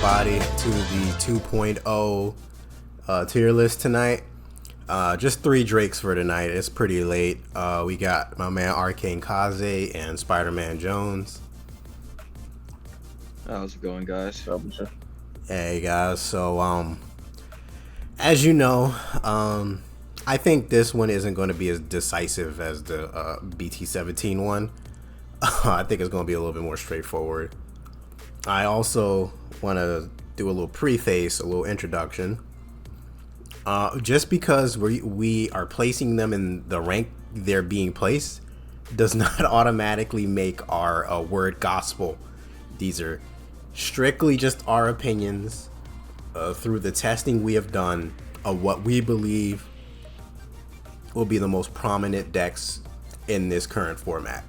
everybody to the 2.0 tier list tonight. Just 3 Drakes for tonight. It's pretty late. We got my man Arcane Kaze and Spider-Man Jones. How's it going, guys? Hey guys, so as you know, I think this one isn't going to be as decisive as the BT17 one. I think it's going to be a little bit more straightforward. I also want to do a little preface, a little introduction. Just because we are placing them in the rank they're being placed does not automatically make our word gospel. These are strictly just our opinions through the testing we have done of what we believe will be the most prominent decks in this current format.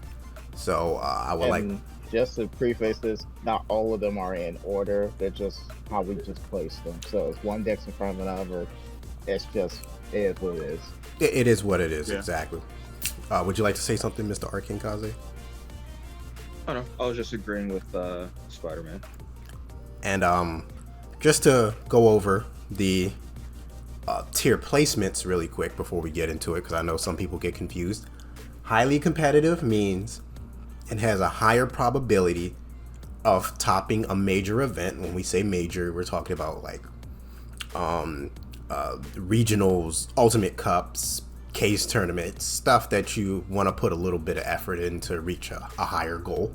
So I would just to preface this, not all of them are in order. They're just how we just placed them. So if one deck's in front of another, it is what it is. It is what it is, yeah. Exactly. Would you like to say something, Mr. Arcane Kaze? Oh no, I was just agreeing with Spider-Man. And just to go over the tier placements really quick before we get into it, because I know some people get confused. Highly competitive means it has a higher probability of topping a major event. When we say major, we're talking about like regionals, ultimate cups, case tournaments, stuff that you want to put a little bit of effort in to reach a higher goal.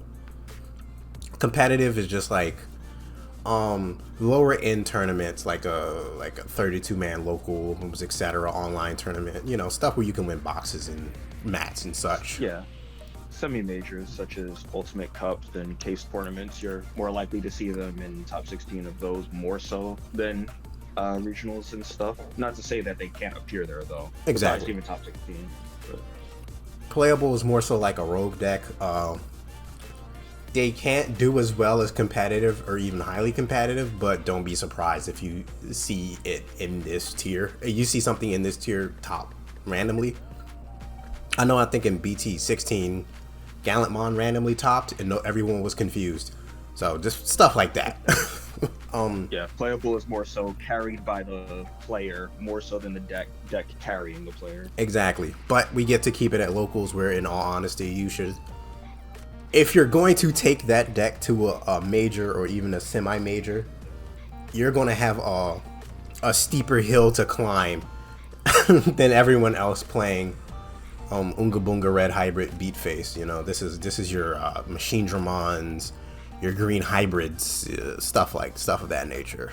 Competitive is just like lower end tournaments, like a 32-man local, etc. online tournament, you know, stuff where you can win boxes and mats and such. Yeah. Semi-majors such as ultimate cups and case tournaments, you're more likely to see them in top 16 of those more so than regionals and stuff. Not to say that they can't appear there though. Exactly. Even top 16. But playable is more so like a rogue deck. They can't do as well as competitive or even highly competitive, but don't be surprised if you see it in this tier. You see something in this tier top randomly. I think in BT16, Gallantmon randomly topped and everyone was confused. So just stuff like that. Yeah, playable is more so carried by the player, more so than the deck carrying the player. Exactly. But we get to keep it at locals where, in all honesty, you should... If you're going to take that deck to a major or even a semi-major, you're going to have a steeper hill to climb than everyone else playing Unga Bunga Red Hybrid Beat Face. You know, this is your Machine Dramons, your green hybrids, stuff of that nature.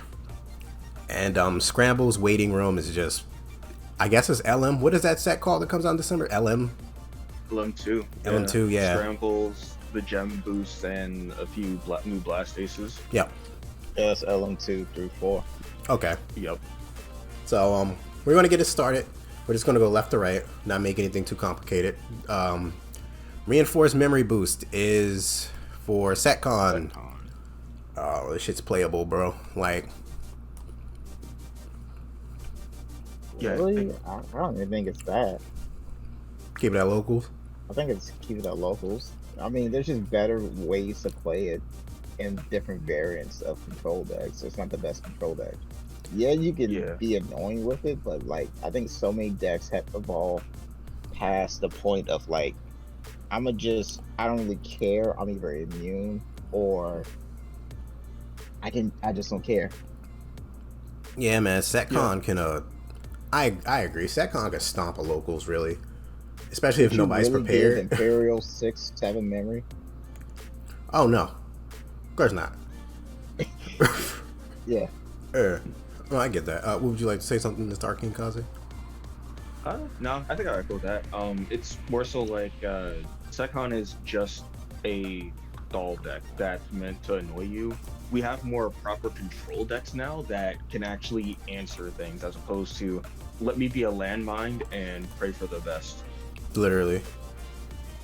And Scramble's Waiting Room is just, I guess it's LM. What is that set called that comes out in December? LM? LM2. LM2, yeah. Scrambles, the gem boosts, and a few new blast aces. Yep. Yeah, it's LM2 through 4. Okay. Yep. So we're gonna get it started. We're just gonna go left to right, not make anything too complicated. Reinforced memory boost is for SetCon. Oh, this shit's playable, bro. Like, yeah, really? I don't even think it's that. Keep it at locals. I think it's keep it at locals. I mean, there's just better ways to play it in different variants of control decks. It's not the best control deck. Yeah, you can be annoying with it, but like I think so many decks have evolved past the point of like I don't really care. I'm either immune or I just don't care. Yeah, man. SetCon can I agree. SetCon can stomp a locals really, especially if nobody's really prepared. Imperial 6-7 memory. Oh no, of course not. Yeah. Well, I get that. What would you like to say something, Mr. Arcane Kaze? No, I think I echo that. It's more so like SetCon is just a stall deck that's meant to annoy you. We have more proper control decks now that can actually answer things as opposed to let me be a landmine and pray for the best. Literally.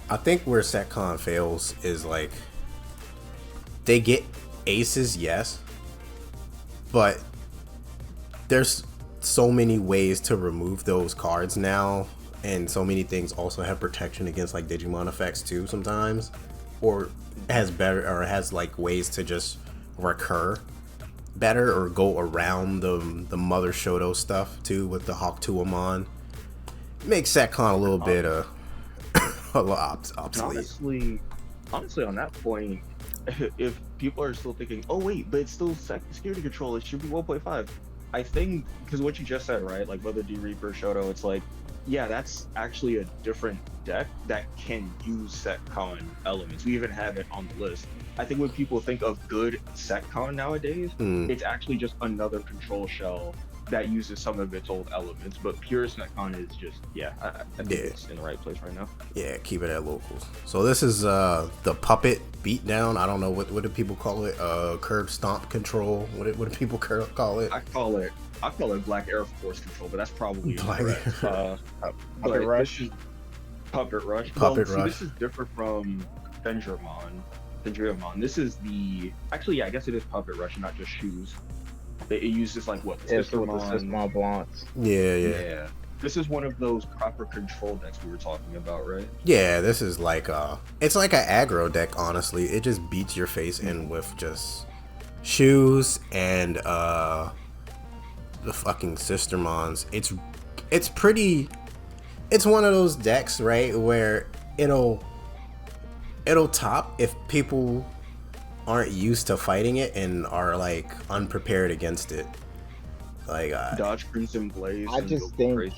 I think where SetCon fails is like they get aces, yes, but there's so many ways to remove those cards now, and so many things also have protection against like Digimon effects too sometimes, or has like ways to just recur better or go around the Mother Shoto stuff too with the Hawk-Tuamon. Makes SecCon a little bit a little obsolete. Honestly, on that point, if people are still thinking, oh wait, but it's still security control, it should be 1.5. I think because what you just said, right? Like whether D Reaper, Shoto, it's like, yeah, that's actually a different deck that can use SecCon elements. We even have it on the list. I think when people think of good SecCon nowadays, it's actually just another control shell that uses some of its old elements, but pure SecCon is just, I think it's in the right place right now. Yeah, keep it at locals. So this is the puppet beatdown. I don't know what do people call it. Curb stomp control. What do people call it? I call it Black Air Force control, but that's probably Black Puppet Rush. Puppet Rush. Puppet Rush. This is different from Fenrimon. This is I guess it is Puppet Rush and not just shoes. It uses like what? It's with the System Blunts. Yeah. This is one of those proper control decks we were talking about, right? Yeah, this is like it's like an aggro deck, honestly. It just beats your face in with just shoes and the fucking Sistermons. It's one of those decks, right, where it'll top if people aren't used to fighting it and are like unprepared against it. Like Dodge Crimson Blaze. I just think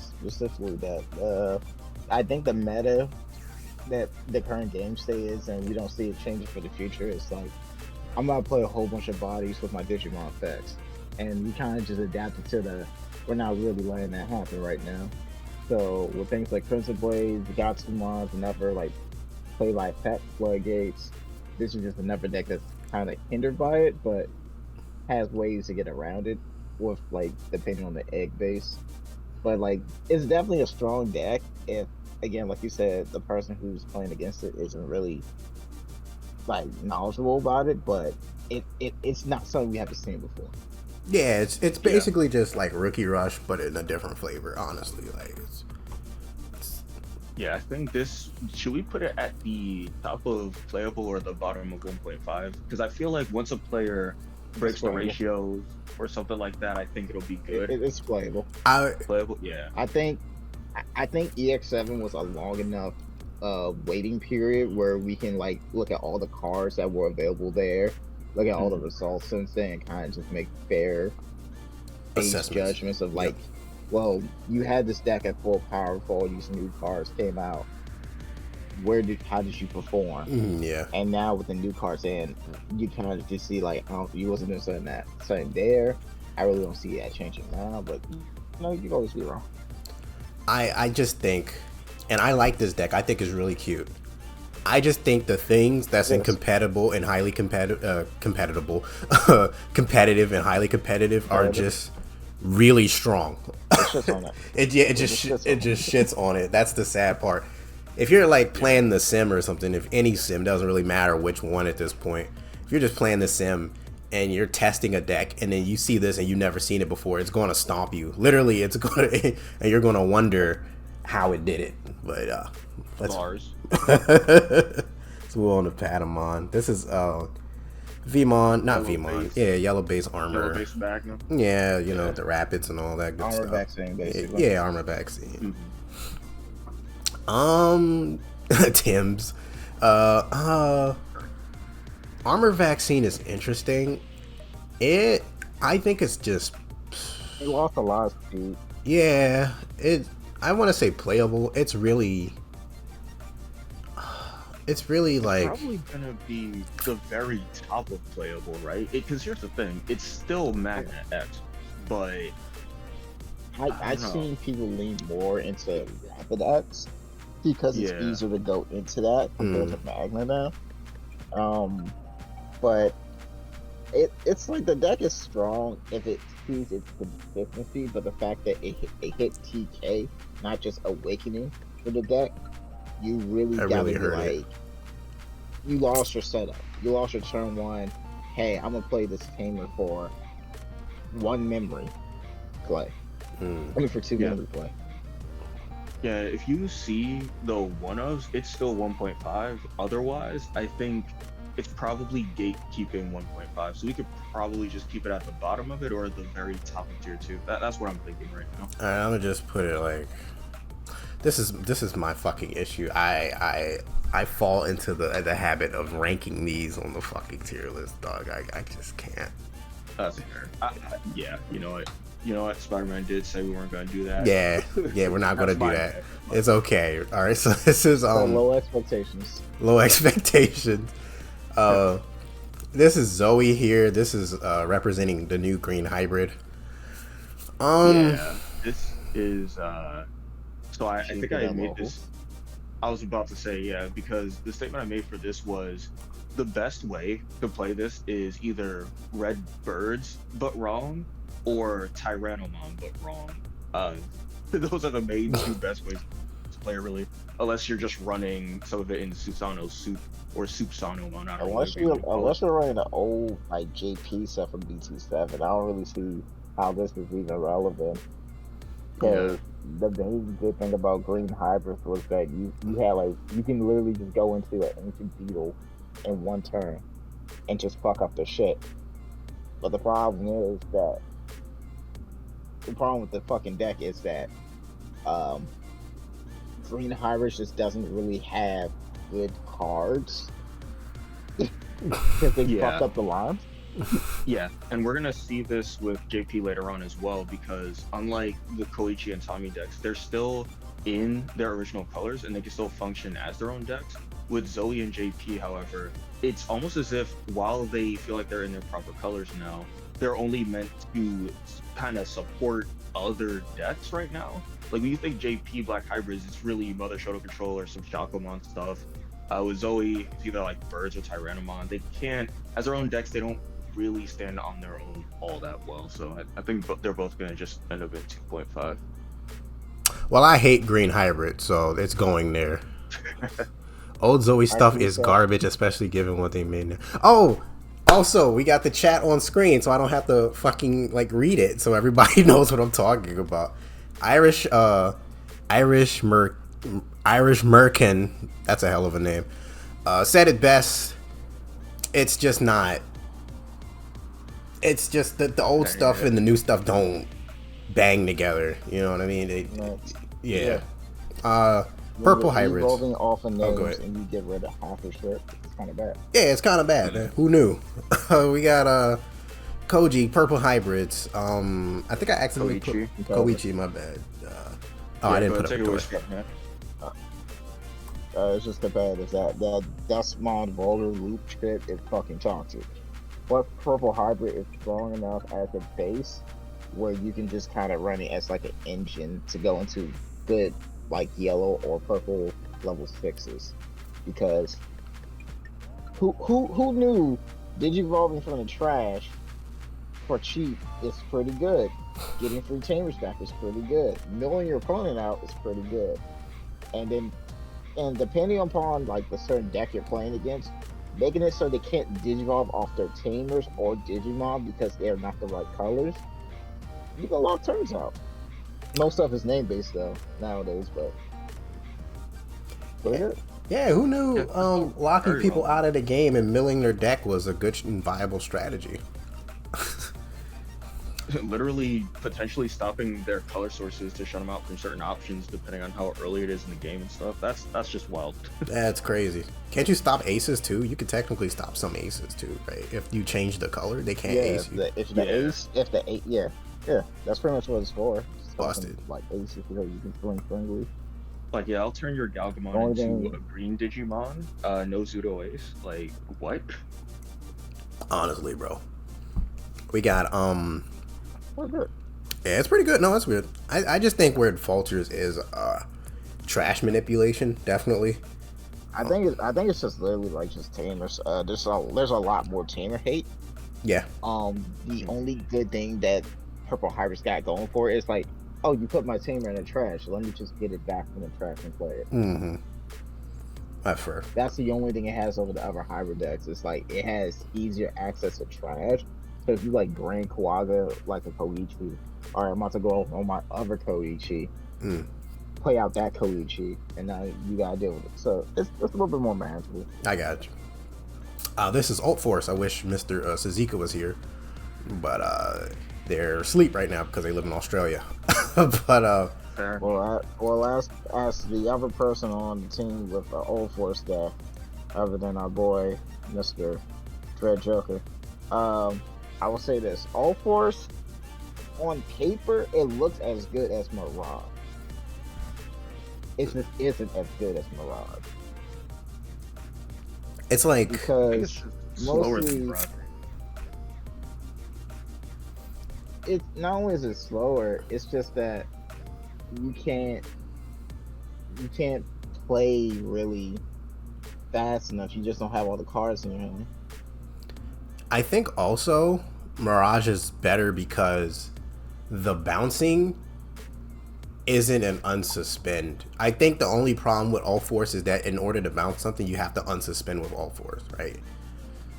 specifically that. I think the meta that the current game state is, and we don't see it changing for the future, is like I'm gonna play a whole bunch of bodies with my Digimon effects, and we kind of just adapted to we're not really letting that happen right now. So with things like Crimson Blaze, Gatsumons, and other like play like Pet Floodgates, this is just another deck that's kind of hindered by it, but has ways to get around it with like depending on the egg base. But like it's definitely a strong deck if, again, like you said, the person who's playing against it isn't really like knowledgeable about it, but it's not something we haven't seen before. Yeah, it's basically just like Rookie Rush, but in a different flavor, honestly. Like yeah, I think should we put it at the top of playable or the bottom of 1.5? Because I feel like once a player breaks the ratios or something like that, I think it'll be good. It's playable. Playable, yeah. I think EX7 was a long enough waiting period where we can like look at all the cards that were available there, look at all the results since then, and kind of just make fair judgments of like, well, you had this deck at full power before all these new cards came out. How did you perform? Yeah. And now with the new cards in, you kind of just see like, oh, you wasn't doing something there. I really don't see that changing now, but no, you can always be wrong. I just think, and I like this deck. I think it's really cute. I just think the things that's incompatible and highly competitive and highly competitive are just really strong. It just shits on it. That's the sad part. If you're like playing the sim or something, if any sim, doesn't really matter which one at this point. If you're just playing the sim and you're testing a deck and then you see this and you've never seen it before, it's going to stomp you. Literally, it's going to, and you're going to wonder how it did it. But let's move on to Patamon. This is Vmon, not Vmon. Base. Yeah, yellow base armor. Yellow base Magnum. Yeah, you know, the rapids and all that good armor stuff. Vaccine, basically. Yeah, armor vaccine. Tim's. Armor vaccine is interesting. I think it's just. It lost a lot of speed. Yeah, I want to say playable. It's really like. It's probably gonna be the very top of playable, right? Because here's the thing: it's still Magna X, but I've seen people lean more into Rapid X because it's easier to go into that compared to Magna now. But it's like the deck is strong if it sees its consistency, but the fact that it hit TK, not just Awakening for the deck, you really gotta be like, you lost your setup. You lost your turn one. Hey, I'm gonna play this Tamer for one memory play. For two memory play. Yeah, if you see the one-ofs, it's still 1.5. Otherwise, I think it's probably gatekeeping 1.5, so we could probably just keep it at the bottom of it or at the very top of tier 2. That's what I'm thinking right now. Alright, I'm gonna just put it like this is my fucking issue. I fall into the habit of ranking these on the fucking tier list, dog. I just can't. That's fair. Yeah, you know what? Spider-Man did say we weren't gonna do that. Yeah, we're not gonna do that. It's okay. All right, so this is low expectations. Low expectations. This is Zoe here. This is representing the new green hybrid. Yeah, this is so I think I made this. I was about to say, yeah, because the statement I made for this was the best way to play this is either red birds but wrong or Tyrannomon but wrong. Those are the main two best ways to play it, really, unless you're just running some of it in Susano Soup or Soupsanomon. Unless you're running the old like JP stuff from BT7, I don't really see how this is even relevant. Because the main good thing about green hybrids was that you had like you can literally just go into an ancient beetle in one turn and just fuck up the shit. But the problem is that the problem with the fucking deck is that green hybrids just doesn't really have good cards because they fucked up the lines. Yeah, and we're gonna see this with JP later on as well, because unlike the Koichi and Tommy decks, they're still in their original colors and they can still function as their own decks. With Zoe and JP, however, it's almost as if while they feel like they're in their proper colors now, they're only meant to kind of support other decks right now. Like when you think JP Black Hybrids, it's really Mother Shoto Control or some Shakomon stuff. With Zoe, it's either like Birds or Tyrannomon. They can't, as their own decks, they don't really stand on their own all that well. So I think they're both going to just end up at 2.5. Well, I hate green hybrid, so it's going there. Old Zoe stuff is garbage, especially given what they made now. Oh, also, we got the chat on screen, so I don't have to fucking like read it, so everybody knows what I'm talking about. Irish Merkin, that's a hell of a name, said it best. It's just not. It's just that the old stuff and the new stuff don't bang together. You know what I mean? Purple hybrids. Evolving off of names and you get rid of half the shit. It's kind of bad. Yeah, it's kind of bad. Man. Who knew? We got Koji purple hybrids. I think I accidentally put Koichi. My bad. I didn't put it. It's just the bad is that Dustmon roller loop shit is fucking toxic. But purple hybrid is strong enough as a base where you can just kind of run it as like an engine to go into good like yellow or purple level 6s. Because who knew Digivolving from the trash for cheap is pretty good. Getting free tamers back is pretty good. Milling your opponent out is pretty good. And depending upon like the certain deck you're playing against, making it so they can't Digivolve off their tamers or Digimon because they're not the right colors, you can lock turns out. Most stuff is name based though nowadays, but yeah, who knew locking people out of the game and milling their deck was a good and viable strategy. Literally potentially stopping their color sources to shut them out from certain options depending on how early it is in the game and stuff. That's just wild. That's crazy. Can't you stop aces too? You could technically stop some aces too, right? If you change the color, they can't ace you. If the ace, yeah, that's pretty much what it's for. Busted. Like aces, you can swing friendly. Like, yeah, I'll turn your Galgamon into a green Digimon. No Zudo Ace. Like, what? Honestly, bro. We got Good. Yeah, it's pretty good. No, that's weird. I just think where it falters is trash manipulation, definitely. I think it's just literally like just tamers. There's a lot more tamer hate. Yeah. The only good thing that Purple Hybrids got going for it is like, oh, you put my tamer in the trash. Let me just get it back from the trash and play it. Mm-hmm. That's fair. That's the only thing it has over the other hybrid decks. It's like it has easier access to trash. So if you like Grand Kawaga like a Koichi, or I'm about to go on my other Koichi, play out that Koichi, and now you gotta deal with it. So it's a little bit more manageable. I got you. This is Alt Force. I wish Mr. Suzuka was here, but they're asleep right now because they live in Australia. But as the other person on the team with Alt Force stuff, other than our boy Mr. Dread Joker, I will say this: Alt Force on paper it looks as good as Mirage. It just isn't as good as Mirage. It's like because mostly it's not only is it slower, it's just that you can't play really fast enough. You just don't have all the cards in your hand. I think also Mirage is better because the bouncing isn't an unsuspend. I think the only problem with All Force is that in order to bounce something, you have to unsuspend with All Force, right?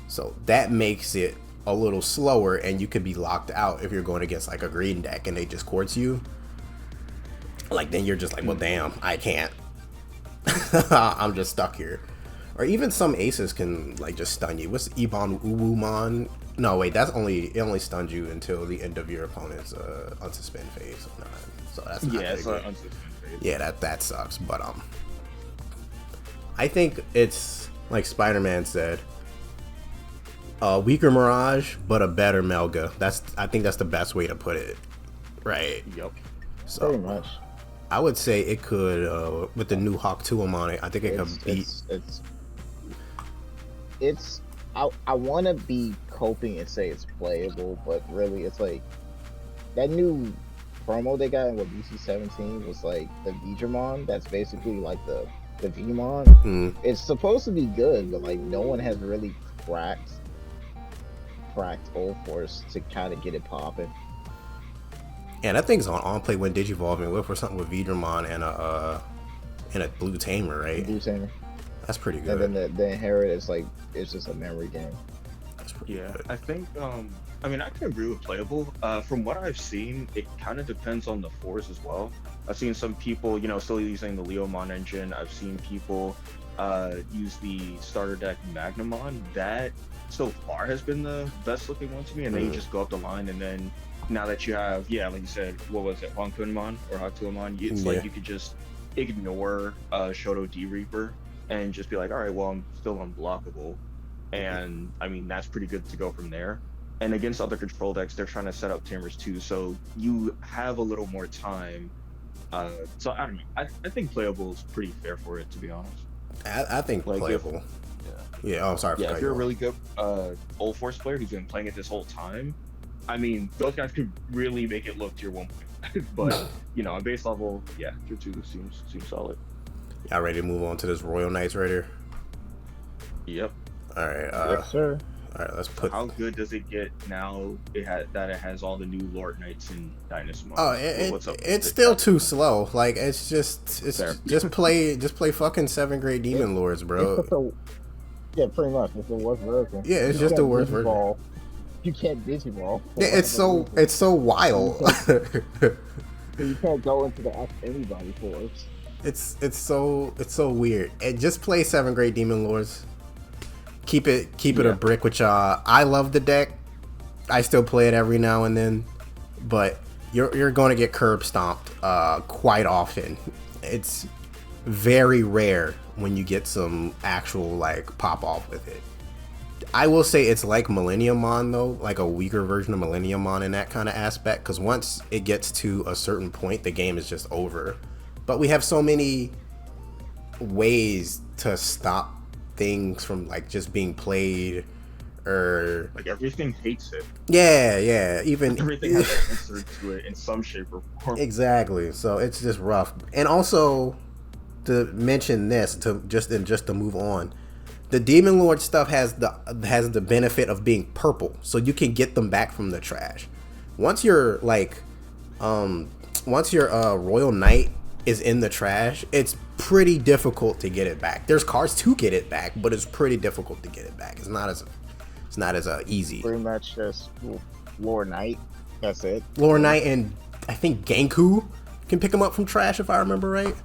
So that makes it a little slower, and you could be locked out if you're going against like a green deck and they just quartz you. Like then you're just like, well, damn, I can't. I'm just stuck here. Or even some aces can like just stun you. What's Uwumon? No, wait, it only stuns you until the end of your opponent's unsuspend phase. So that's not it's good. an unsuspend phase. Yeah, that sucks. But I think it's like Spider-Man said, a weaker Mirage, but a better Melga. I think that's the best way to put it, right? Yep. So pretty much. I would say it could with the new Hawk 2 on it. I think it could beat. I want to be coping and say it's playable, but really it's like that new promo they got in with BC17 was like the Digimon. That's basically like the Vmon. It's supposed to be good, but like no one has really cracked Old Force to kind of get it popping. Yeah, that thing's on play when Digivolving with or something with Vidramon and a Blue Tamer, right? Blue Tamer. That's pretty good. And then the Inherit is like it's just a memory game. That's pretty good. I think I mean I can agree with playable. From what I've seen, it kind of depends on the force as well. I've seen some people, still using the Leomon engine. I've seen people use the starter deck Magnamon. That so far has been the best looking one to me, and then you just go up the line, and then now that you have, like you said, what was it, Honkunmon or Hatuamon, it's like you could just ignore Shoto D Reaper and just be like, all right, well, I'm still unblockable. And I mean, that's pretty good to go from there. And against other control decks, they're trying to set up Tamers too, so you have a little more time. So I don't know. I think playable is pretty fair for it, to be honest. I think like playable. Oh, sorry. Yeah, if you're a really good Old Force player who's been playing it this whole time, I mean, those guys could really make it look tier 1. But, on base level, tier 2 seems solid. Y'all ready to move on to this Royal Knights right here? Yep. All right. Yes, sir. All right, let's put. How good does it get now? It has all the new Lord Knights and Dinos. Oh, it's still too slow. Like just play fucking 7th grade Demon Lords, bro. Pretty much. It's the worst version. Yeah, it's just the worst version. You can't Digiball. Yeah, it's so wild. You can't go into the Ask Anybody force. It's so weird. And just play 7th grade Demon Lords. Keep it a brick with y'all. I love the deck. I still play it every now and then, but you're going to get curb stomped quite often. It's very rare when you get some actual like pop off with it. I will say it's like Millenniumon though, like a weaker version of Millenniumon in that kind of aspect, because once it gets to a certain point, the game is just over. But we have so many ways to stop things from like just being played, or like everything hates it. Yeah. Even everything has an answer to it in some shape or form. Exactly. So it's just rough. And also to mention this, to move on, the Demon Lord stuff has the benefit of being purple, so you can get them back from the trash. Once your Royal Knight is in the trash, it's pretty difficult to get it back. There's cards to get it back, but it's pretty difficult to get it back. It's not as easy. Pretty much just Lord Knight. That's it. Lord Knight and I think Genku can pick them up from trash if I remember right.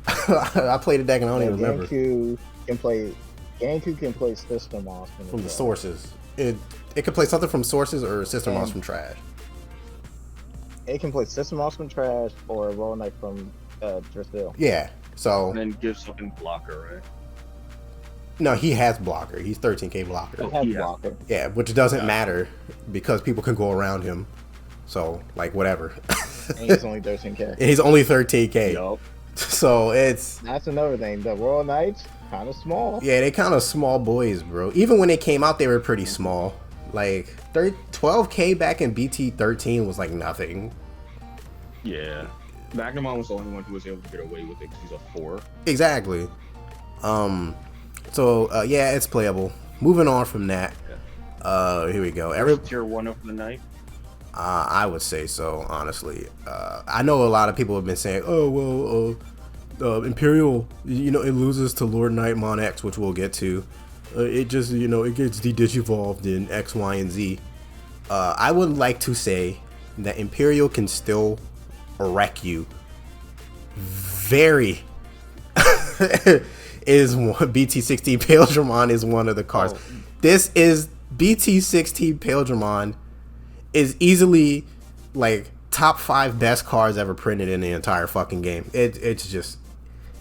I played a deck and I don't even remember. Genku Genku can play Sister Moss from the sources. It can play something from sources or Sister Moss from trash. It can play Sister Moss from trash or Roll Knight from Drifthill. Yeah. So. And then give something blocker, right? No, he has blocker. He's 13k blocker. He has blocker. Yeah, which doesn't matter because people can go around him. So, like, whatever. And he's only 13k. And he's only 13k. Yup. So that's another thing. The Royal Knights kind of small. Yeah, they kind of small boys, bro. Even when they came out, they were pretty small. Like 12k back in BT 13 was like nothing. Yeah. Magnamon was the only one who was able to get away with it because he's a 4. Exactly. So yeah, it's playable. Moving on from that. Here we go. Tier 1 of the night. I would say so, honestly. I know a lot of people have been saying, oh well, Imperial, it loses to Lord Nightmon X, which we'll get to. It just, it gets de-digivolved in X, Y, and Z. I would like to say that Imperial can still wreck you. Very is BT16 Paldramon is one of the cards. This is BT16 Paldramon is easily like top 5 best cards ever printed in the entire fucking game. It's just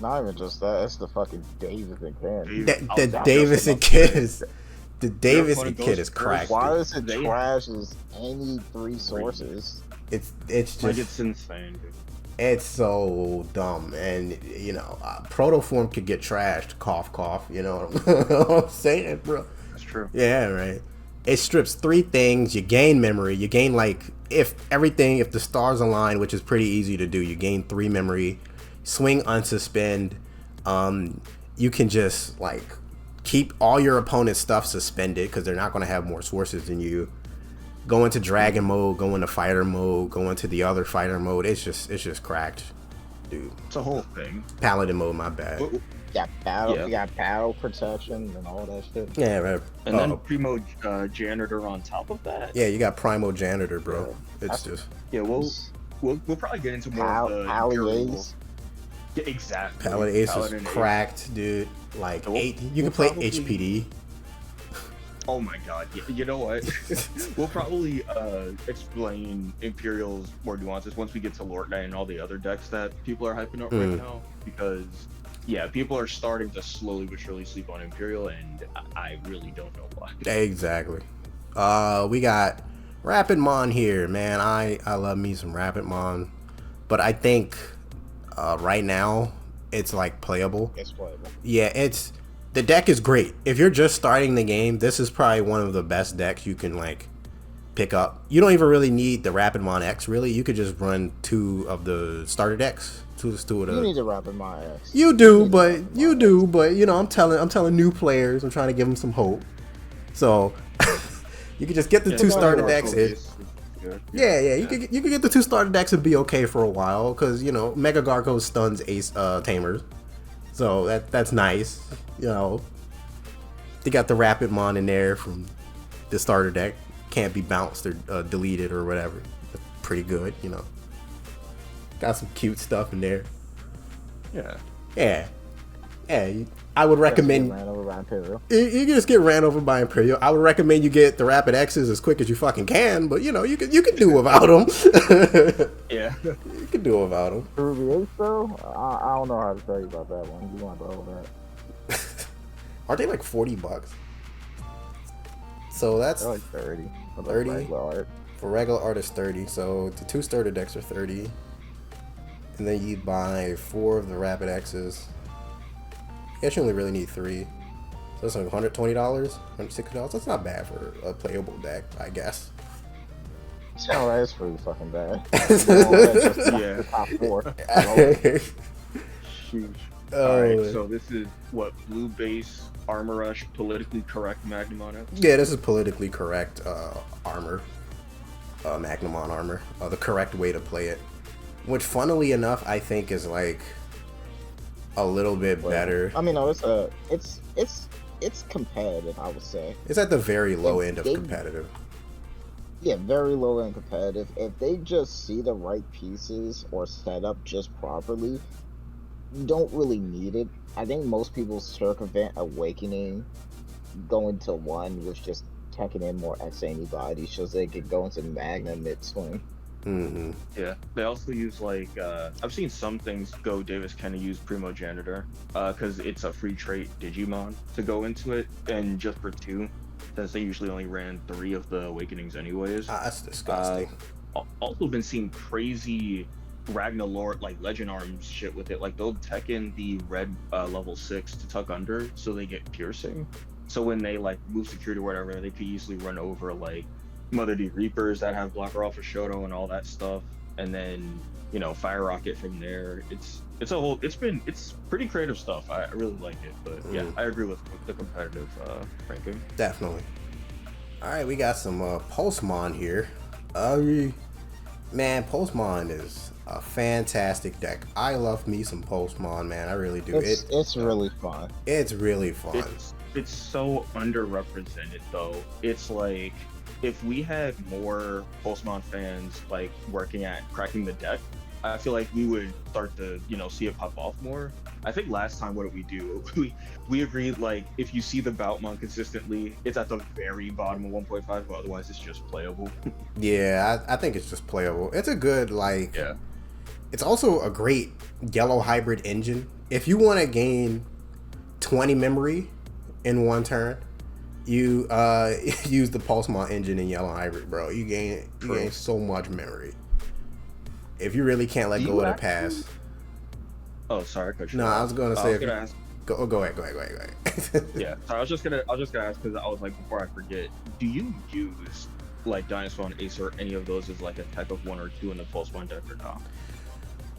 not even just that. It's the fucking Davison kid. The Davison kid is the Davison kid is cracked. Why is it trash as any 3 sources? It's just like it's insane, dude. It's so dumb, and Protoform could get trashed. Cough, cough. You know what I'm saying, bro? That's true. Yeah, right. It strips 3 things. You gain memory. You gain if the stars align, which is pretty easy to do. You gain 3 memory. Swing unsuspend. You can just keep all your opponent's stuff suspended because they're not going to have more sources than you. Go into dragon mode, go into fighter mode, go into the other fighter mode. It's just cracked, dude. It's a whole thing. Paladin mode, my bad. You got battle protection and all that shit. Yeah, right. And then Primo Janitor on top of that. Yeah, you got Primo Janitor, bro. It's just we'll probably get into more of the Pally-Ace. Yeah, exactly. Pally-Ace is cracked, dude. Like 8, you can play HPD. Oh my god, you know what? We'll probably explain Imperial's more nuances once we get to Lord Knight and all the other decks that people are hyping up right now. Because, people are starting to slowly but surely sleep on Imperial, and I really don't know why. Exactly. We got Rapidmon here, man. I love me some Rapidmon. But I think right now, it's playable. It's playable. Yeah, the deck is great. If you're just starting the game, this is probably one of the best decks you can pick up. You don't even really need the Rapidmon X, really. You could just run 2 of the starter decks. You need the Rapidmon X. You do, but I'm telling new players. I'm trying to give them some hope. So you could just get the 2 starter decks. You could get the 2 starter decks and be okay for a while because Mega Gargo stuns Ace Tamers. So that's nice. They got the Rapidmon in there from the starter deck. Can't be bounced or deleted or whatever. That's pretty good, Got some cute stuff in there. Yeah. I would recommend. Ran over by Imperial. You can just get ran over by Imperial. I would recommend you get the Rapid X's as quick as you fucking can, but you can do without them. Yeah. You can do without them. Ruby Ace though, I don't know how to tell you about that one. You want to hold that? Aren't they $40? So that's they're 30. 30 for regular art is 30. So the 2 starter decks are 30, and then you buy 4 of the Rapid X's. You actually only really need 3. So that's $120, $160. That's not bad for a playable deck, I guess. Oh, that's pretty fucking bad. The top 4. Huge. Alright, so this is blue base armor rush, politically correct Magnamon X? Yeah, this is politically correct armor. Magnamon armor. The correct way to play it. Which funnily enough I think is a little bit better. I mean, no, it's competitive, I would say. It's at the very low end of competitive. Yeah, very low end competitive. If they just see the right pieces or set up just properly, you don't really need it. I think most people circumvent Awakening going to 1 with just tucking in more X antibodies so they could go into Magna mid swing. Mm-hmm. Yeah, they also use like I've seen some things go. Davis kind of use Primogenitor because it's a free trait Digimon to go into it, and just for 2, since they usually only ran 3 of the Awakenings anyways. That's disgusting. Also been seeing crazy Ragnalord like Legend Arms shit with it. Like they'll tech in the red level 6 to tuck under so they get piercing. So when they like move security or whatever, they could easily run over like Mother D Reapers that have Blocker Alpha Shoto and all that stuff, and then Fire Rocket from there. It's pretty creative stuff. I really like it, but yeah, I agree with the competitive ranking. Definitely. All right, we got some Pulsemon here. Man, Pulsemon is a fantastic deck. I love me some Pulsemon, man. I really do. It's really fun. It's really fun. It's so underrepresented though. It's like if we had more Pulsemon fans like working at cracking the deck, I feel like we would start to see it pop off more. I think last time what did we do? We agreed like if you see the Boutmon consistently, it's at the very bottom of 1.5, but otherwise it's just playable. Yeah, I think it's just playable. It's a good like. Yeah. It's also a great yellow hybrid engine. If you want to gain 20 memory in 1 turn, you use the Pulsemon engine in yellow hybrid, bro. You gain so much memory. If you really can't let go of the pass. Oh, sorry. No, I was gonna say. Go ahead. Yeah, so I was just gonna ask because I was like, before I forget, do you use like Dinosaur and Ace or any of those as like a type of 1 or 2 in the Pulsemon deck or not?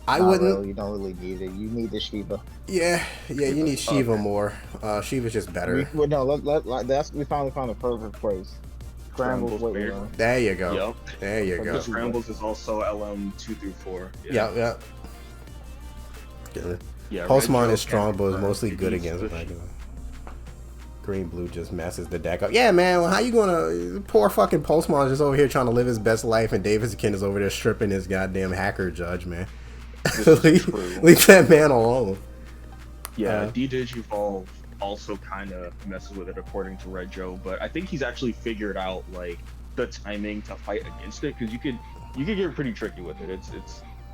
I wouldn't. Really, you don't really need it. You need the Shiva. Yeah, you need Shiva more. Shiva's just better. We finally found a perfect place. Scrambles. There you go. Yep. There you go. Scrambles is also LM 2 through 4. Yeah. Pulsemon is strong, but is mostly good against regular. Green blue just messes the deck up. Yeah, man. Well, how you gonna? Poor fucking Pulsemon just over here trying to live his best life, and Davidson is over there stripping his goddamn hacker judge, man. leave that man alone. Yeah, D-Digivolve also kind of messes with it according to Red Joe, but I think he's actually figured out like the timing to fight against it because you could get pretty tricky with it. It's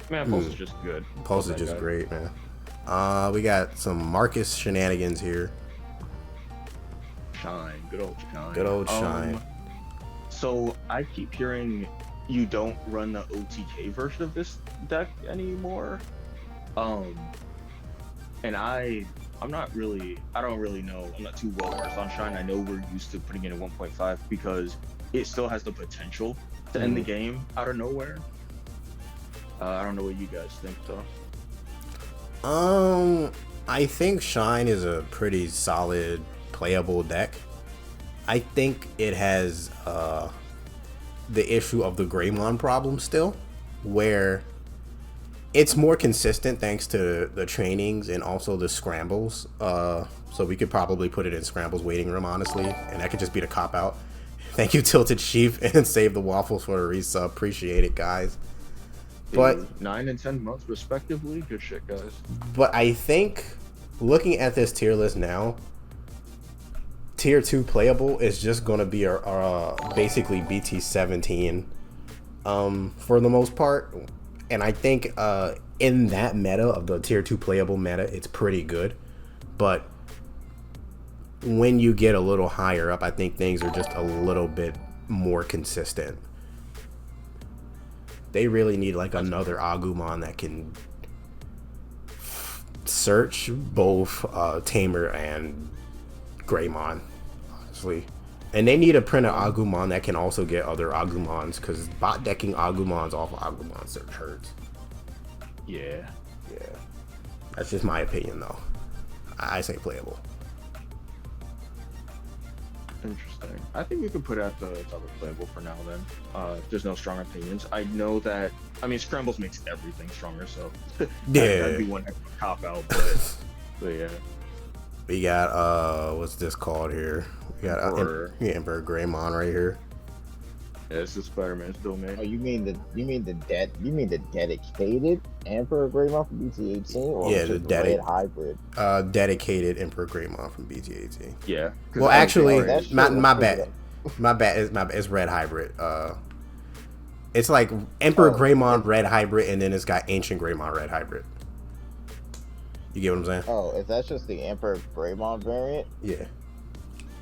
Pulse is just good. Pulse is just great, man. We got some Marcus shenanigans here. Shine, good old Shine. So I keep hearing you don't run the OTK version of this deck anymore, and I don't really know. I'm not too well versed on Shine. I know we're used to putting it in 1.5 because it still has the potential to end the game out of nowhere. I don't know what you guys think though. I think Shine is a pretty solid playable deck. I think it has the issue of the Greymon problem still, where it's more consistent thanks to the trainings and also the scrambles. So we could probably put it in scrambles waiting room, honestly, and that could just be the cop out. Thank you, Tilted Sheep, and Save the Waffles for a resub. Appreciate it, guys. But 9 and 10 months respectively. Good shit, guys. But I think looking at this tier list now, tier 2 playable is just going to be our basically BT17 for the most part. And I think in that meta of the tier 2 playable meta, it's pretty good. But when you get a little higher up, I think things are just a little bit more consistent. They really need like another Agumon that can search both Tamer and Greymon, honestly. And they need a print of Agumon that can also get other Agumons, because bot decking Agumons off of Agumon search hurts. Yeah. That's just my opinion, though. I say playable. Interesting. I think we could put out the other playable for now then. There's no strong opinions. I know that, Scrambles makes everything stronger, so that'd be one cop out, but yeah. We got, what's this called here? We got Emperor Greymon right here. Yeah, this is Spider-Man's domain. Oh, you mean the dedicated Emperor Greymon from BT18, or Yeah, just the red hybrid? Dedicated Emperor Greymon from BT18. Yeah. Well, actually, that my bad. It's red hybrid. It's like Emperor Greymon red hybrid, and then it's got Ancient Greymon red hybrid. You get what I'm saying? Oh, is that just the Emperor Greymon variant? Yeah.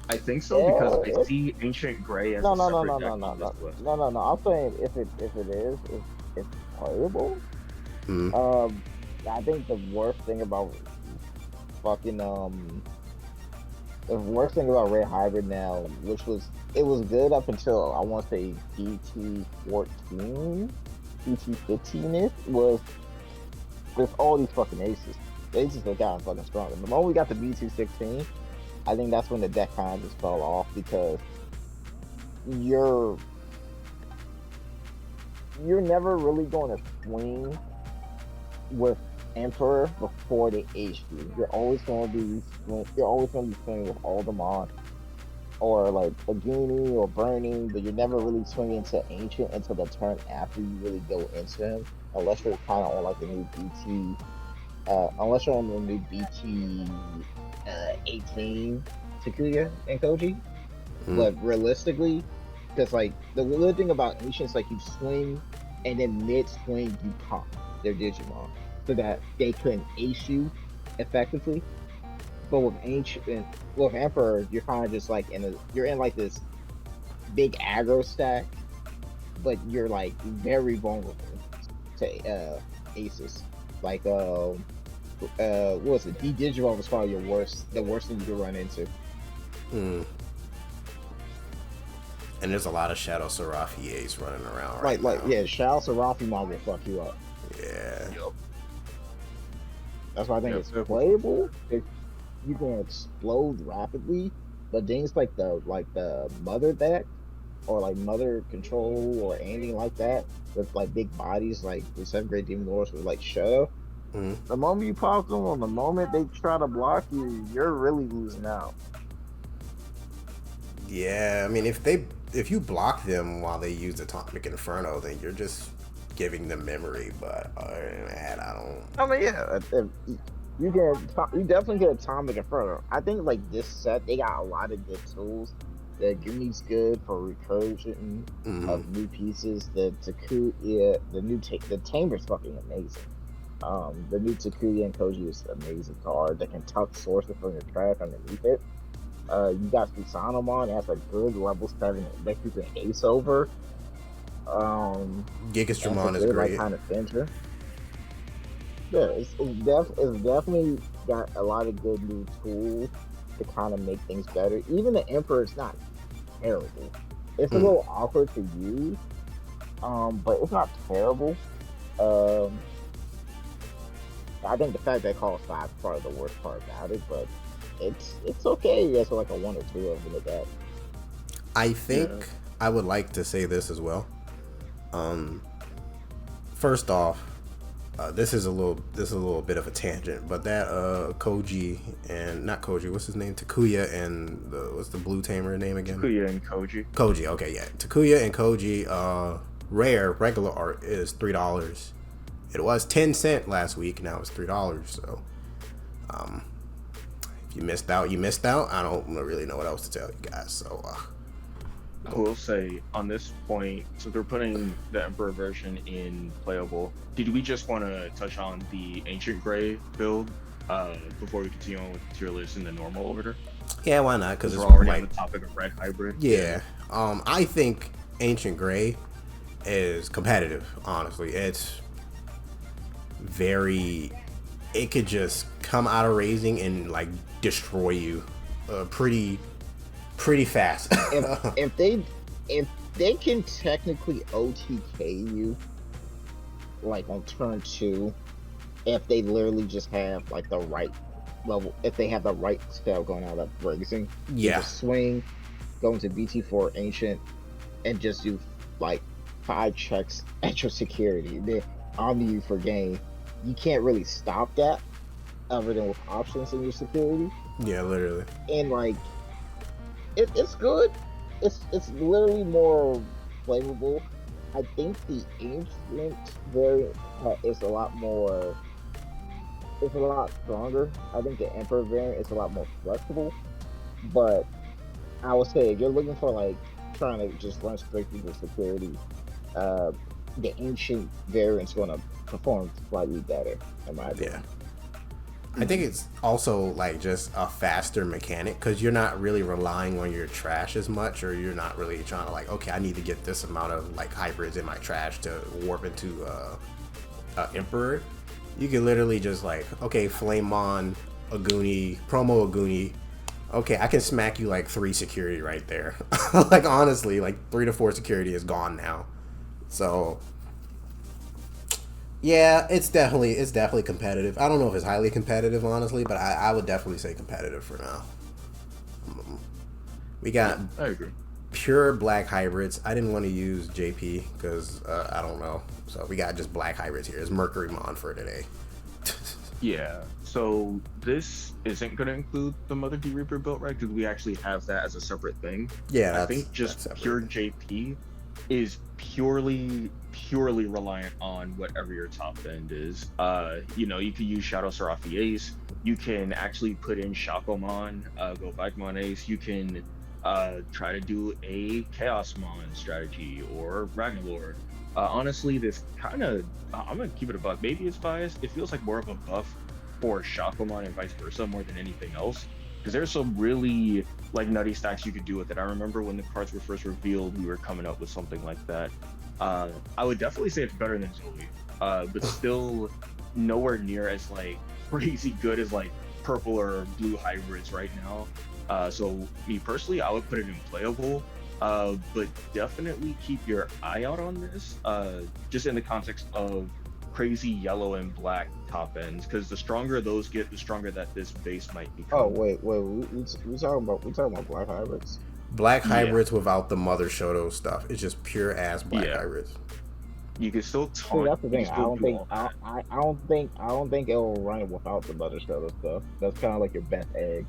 I think so, because I see Ancient Grey as a separate deck on this list. No. I'm saying if it is, it's playable. Mm-hmm. I think the worst thing about fucking the worst thing about Red Hybrid now, which was it was good up until I want to say BT14, BT15 was with all these fucking aces. The aces have gotten fucking stronger. The moment we got the BT16, I think that's when the deck kind of just fell off, because you're never really going to swing with Emperor before they ace you. You're always going to be swinging with Alderman or like Aguni or Burning, but you're never really swinging into Ancient until the turn after you really go into him, unless you're kind of on like the new BT. Unless you're on the new BT 18 Takuya and Koji. But realistically, because like the good thing about Ancients, like you swing and then mid swing you pop their Digimon so that they couldn't ace you effectively. But with Emperor, you're kind of just like you're in like this big aggro stack, but you're like very vulnerable to aces. Like what was it? D-Digimon was probably the worst thing you could run into. And there's a lot of Shadow Seraphie Ace running around right now. Yeah, Shadow Seraphie Mon will fuck you up. Yeah. Yep. That's why I think it's playable. You can explode rapidly, but things like the Mother deck or like Mother Control or anything like that with like big bodies like the 7th grade Demon Lords with like Shadow. The moment you pop them, or the moment they try to block you, you're really losing out. Yeah, I mean, if you block them while they use Atomic Inferno, then you're just giving them memory. But other than that, I don't. I mean, yeah, you definitely get Atomic Inferno. I think like this set, they got a lot of good tools. The Gumi's good for recursion of new pieces. The Takuya, the Tamer's fucking amazing. The new Takuya and Koji is an amazing card that can tuck sources from your trash underneath it. You got Susanomon as a good level 7 that you can ace over. Gigastromon is great. Like, kind of center. Yeah, it's definitely got a lot of good new tools to kind of make things better. Even the Emperor is not terrible. It's a little awkward to use, but it's not terrible. I think the fact that it costs 5 is probably the worst part about it, but it's okay. That's like a 1 or 2 of them at that. I think I would like to say this as well. First off, this is a little bit of a tangent, but that Koji and not Koji, what's his name? Takuya and what's the blue tamer name again? Takuya and Koji. Koji, okay, yeah. Takuya and Koji, regular art is $3. It was 10 cents last week, now it's $3. So, if you missed out, you missed out. I don't really know what else to tell you guys. So, I will say on this point, so they're putting the Emperor version in playable. Did we just want to touch on the Ancient Grey build before we continue on with the tier list in the normal order? Yeah, why not? Because we're already on the topic of Red Hybrid. Yeah, I think Ancient Grey is competitive. Honestly, it's it could just come out of raising and like destroy you pretty fast. if they can technically OTK you like on turn 2, if they literally just have like the right level, if they have the right spell going out of raising, just swing, go into BT4 Ancient, and just do like 5 checks at your security, then Omni you for game. You can't really stop that other than with options in your security. Yeah, literally. And like it's good. It's literally more flammable. I think the ancient variant is a lot more. It's a lot stronger. I think the Emperor variant is a lot more flexible. But I would say if you're looking for like trying to just run straight through the security, uh, the ancient variant's going to perform slightly better, in my opinion. I think it's also like just a faster mechanic because you're not really relying on your trash as much, or you're not really trying to like, okay, I need to get this amount of like hybrids in my trash to warp into Emperor. You can literally just like, okay, Flamemon, Aguni, promo Aguni. Okay, I can smack you like 3 security right there. Like honestly, like 3 to 4 security is gone now. So yeah, it's definitely competitive. I don't know if it's highly competitive, honestly, but I would definitely say competitive for now. We got I agree. Pure black hybrids. I didn't want to use JP because I don't know. So we got just black hybrids here. It's Mercurymon for today. Yeah. So this isn't going to include the Mother D Reaper build, right? Because we actually have that as a separate thing. Yeah, I think just pure JP is purely reliant on whatever your top end is. You know, you can use Shadow Seraphi Ace. You can actually put in Shakomon, go Vikemon Ace. You can try to do a Chaosmon strategy or Ragnarlord. Honestly, this kind of, I'm gonna keep it a buck. Maybe it's biased. It feels like more of a buff for Shakomon and vice versa more than anything else. Because there's some really like nutty stacks you could do with it. I remember when the cards were first revealed, we were coming up with something like that. I would definitely say it's better than Zoe, but still nowhere near as like crazy good as like purple or blue hybrids right now. So me personally, I would put it in playable, but definitely keep your eye out on this, just in the context of crazy yellow and black top ends, because the stronger those get, the stronger that this base might become. Oh wait, we talking about black hybrids. Black hybrids without the Mother Shoto stuff. It's just pure ass black hybrids. You can still taunt. See, that's the thing. I don't think it'll run without the Mother Shoto stuff. That's kind of like your best egg.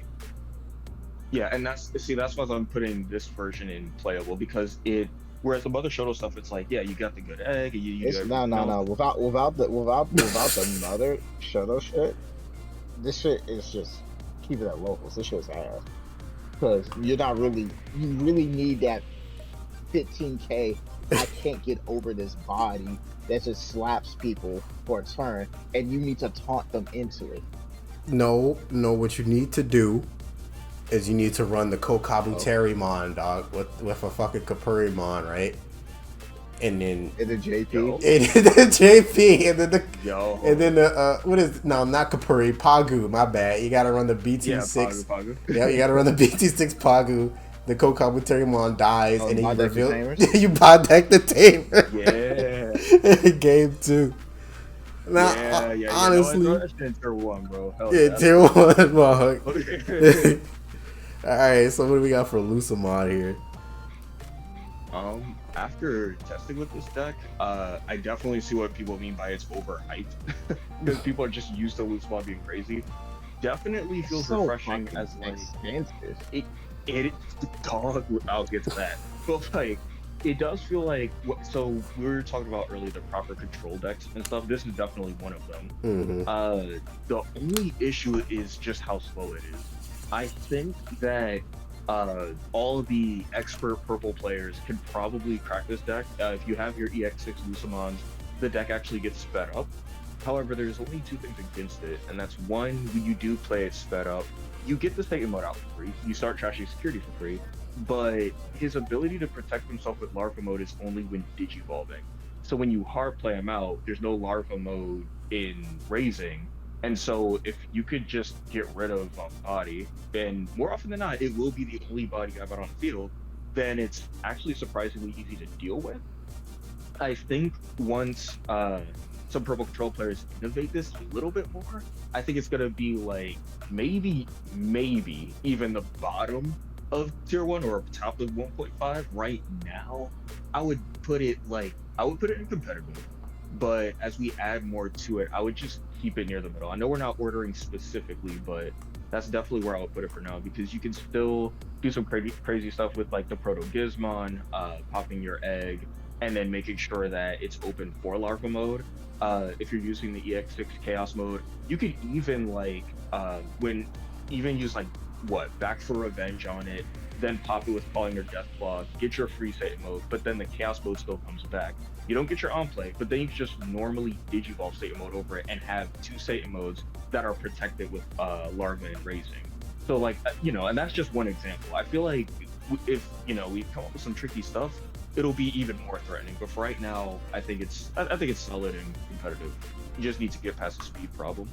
Yeah, and that's why I'm putting this version in playable, because it. Whereas the Mother Shoto stuff, it's like, yeah, you got the good egg. No. Without the Mother Shoto shit, this shit is just keep it at locals. This shit's ass. Because you really need that 15k. I can't get over this body that just slaps people for a turn, and you need to taunt them into it. No, what you need to do is you need to run the Kokabuterimon, dog, with a fucking Kapurimon, right? And then in the JP, and then the what is not Kapuri, Pagu, my bad. You gotta run the BT6. Pagu. Yeah, you gotta run the BT6 Pagu. The Kokabuterimon dies, and then you reveal you bot deck the tamer. Yeah. Game 2. Now, honestly, no, that's tier 1, bro. Hell tier 1, bro. Alright, so what do we got for Lucemon here? After testing with this deck, I definitely see what people mean by it's overhyped. Because people are just used to Lucemon being crazy. Definitely feels so refreshing as like it dog. I'll get to that. But like, it does feel like so we were talking about earlier the proper control decks and stuff. This is definitely one of them. Mm-hmm. The only issue is just how slow it is. I think that all of the expert purple players can probably crack this deck. If you have your EX6 Lucemons, the deck actually gets sped up. However, there's only 2 things against it, and that's one, when you do play it sped up, you get the Satan mode out for free. You start trashing security for free, but his ability to protect himself with Larva mode is only when digivolving. So when you hard play him out, there's no Larva mode in raising. And so if you could just get rid of a body, and more often than not, it will be the only body I've got on the field, then it's actually surprisingly easy to deal with. I think once some purple control players innovate this a little bit more, I think it's going to be like maybe even the bottom of tier 1 or top of 1.5 right now. I would put it in competitive. But as we add more to it, I would just keep it near the middle. I know we're not ordering specifically, but that's definitely where I would put it for now, because you can still do some crazy stuff with like the Proto Gizmon, popping your egg, and then making sure that it's open for larva mode. If you're using the EX6 Chaos mode, you could even like even use like Back for Revenge on it, then pop it with Calling your Deathclaw, get your free Satan mode, but then the Chaos mode still comes back. You don't get your on play, but then you can just normally Digivolve Satan mode over it and have 2 Satan modes that are protected with Larva and Raising. So like, and that's just one example. I feel like if, we come up with some tricky stuff, it'll be even more threatening. But for right now, I think it's solid and competitive. You just need to get past the speed problem.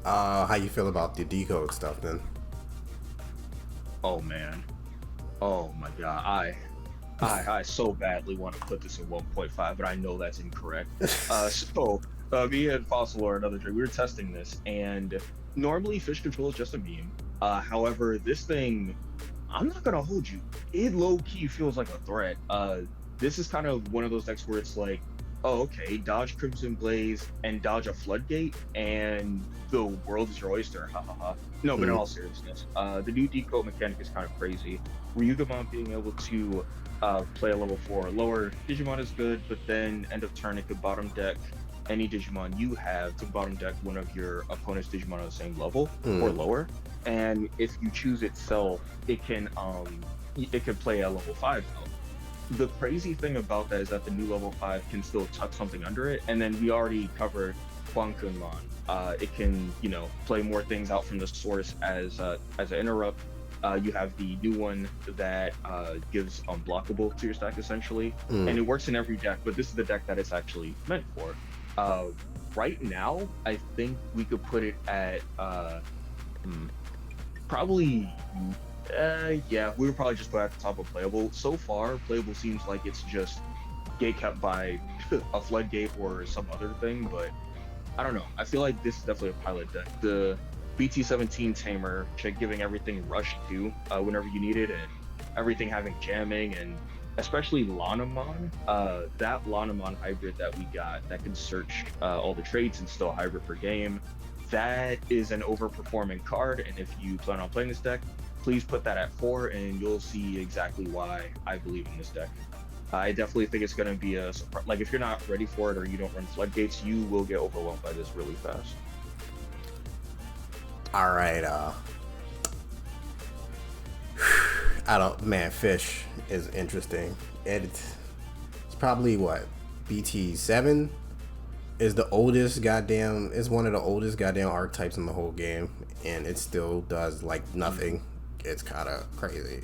How you feel about the Decode stuff then? Oh man, oh my god, I so badly want to put this in 1.5, but I know that's incorrect. So me and Fossil or another drink, we were testing this, and normally fish control is just a meme. However, this thing, I'm not gonna hold you, it low-key feels like a threat. This is kind of one of those decks where it's like, oh, okay, dodge Crimson Blaze and dodge a Floodgate, and the world is your oyster, ha ha ha. No, but in all seriousness, the new Decode mechanic is kind of crazy. Ryugamon being able to play a level 4 or lower Digimon is good, but then end of turn it could bottom deck any Digimon you have to bottom deck one of your opponent's Digimon on the same level or lower. And if you choose itself, it can play a level 5 now. The crazy thing about that is that the new level 5 can still tuck something under it, and then we already covered Huankunmon. It can, play more things out from the source as an interrupt. You have the new one that gives unblockable to your stack essentially, and it works in every deck, but this is the deck that it's actually meant for. Right now, I think we could put it at probably... yeah, we would probably just put it at the top of playable. So far, playable seems like it's just gatekept by a Floodgate or some other thing, but I don't know. I feel like this is definitely a pilot deck. The BT17 Tamer, giving everything rush to whenever you need it, and everything having jamming, and especially Lanamon. That Lanamon hybrid that we got that can search all the traits and still hybrid per game, that is an overperforming card, and if you plan on playing this deck, please put that at 4 and you'll see exactly why I believe in this deck. I definitely think it's going to be a surprise. Like, if you're not ready for it or you don't run Floodgates, you will get overwhelmed by this really fast. All right. Fish is interesting. It's probably BT7 is the oldest is one of the oldest goddamn archetypes in the whole game, and it still does like nothing. It's kind of crazy.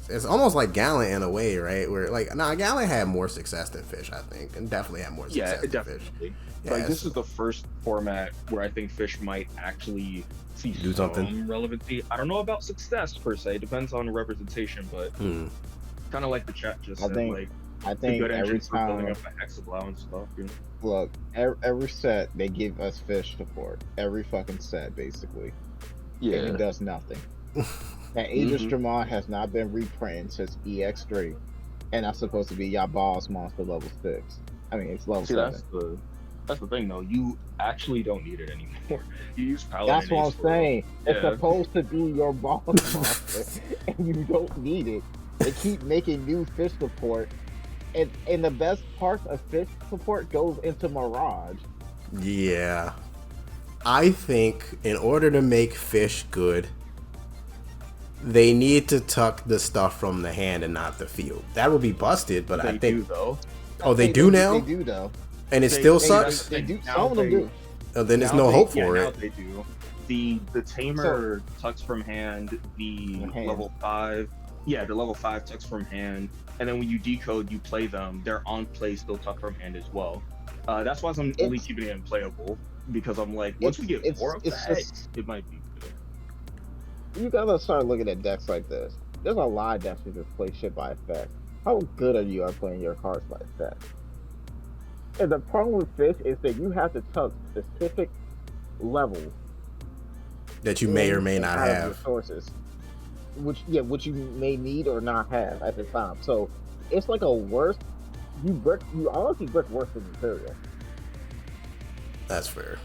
It's almost like Gallant in a way, right? Where Gallant had more success than Fish, I think, and definitely had more success than definitely. Fish. Like, this is the first format where I think Fish might actually do something relevancy. I don't know about success per se, depends on representation, but kind of like the chat just said, I think every time building up a Hexablow and stuff. Look, every set they give us Fish support. Every fucking set, basically. Yeah, and it does nothing. That Aegis Dramon has not been reprinted since EX3, and that's supposed to be y'all boss monster level 6. I mean, it's level 7. That's the thing, though. You actually don't need it anymore. You use Paladin. That's what I'm saying. It's supposed to be your boss monster, and you don't need it. They keep making new Fish support, and the best part of Fish support goes into Mirage. Yeah. I think in order to make Fish good, they need to tuck the stuff from the hand and not the field. That would be busted, but I think... They do, though. Oh, they do now? They do, though. And it still sucks? They do. Some of them do. Oh, then there's no hope for it. They do. The Tamer tucks from hand, level 5... Yeah, the level 5 tucks from hand, and then when you decode, you play them. Their on play still tuck from hand as well. That's why I'm only keeping it unplayable, because I'm like, once we get more of that, it might be good. You gotta start looking at decks like this. There's a lot of decks that just play shit by effect. How good are you at playing your cards by effect? And the problem with Fish is that you have to tuck specific levels that you may or may not have resources, which you may need or not have at the time. So it's like a worse. You honestly brick worse than Imperial. That's fair.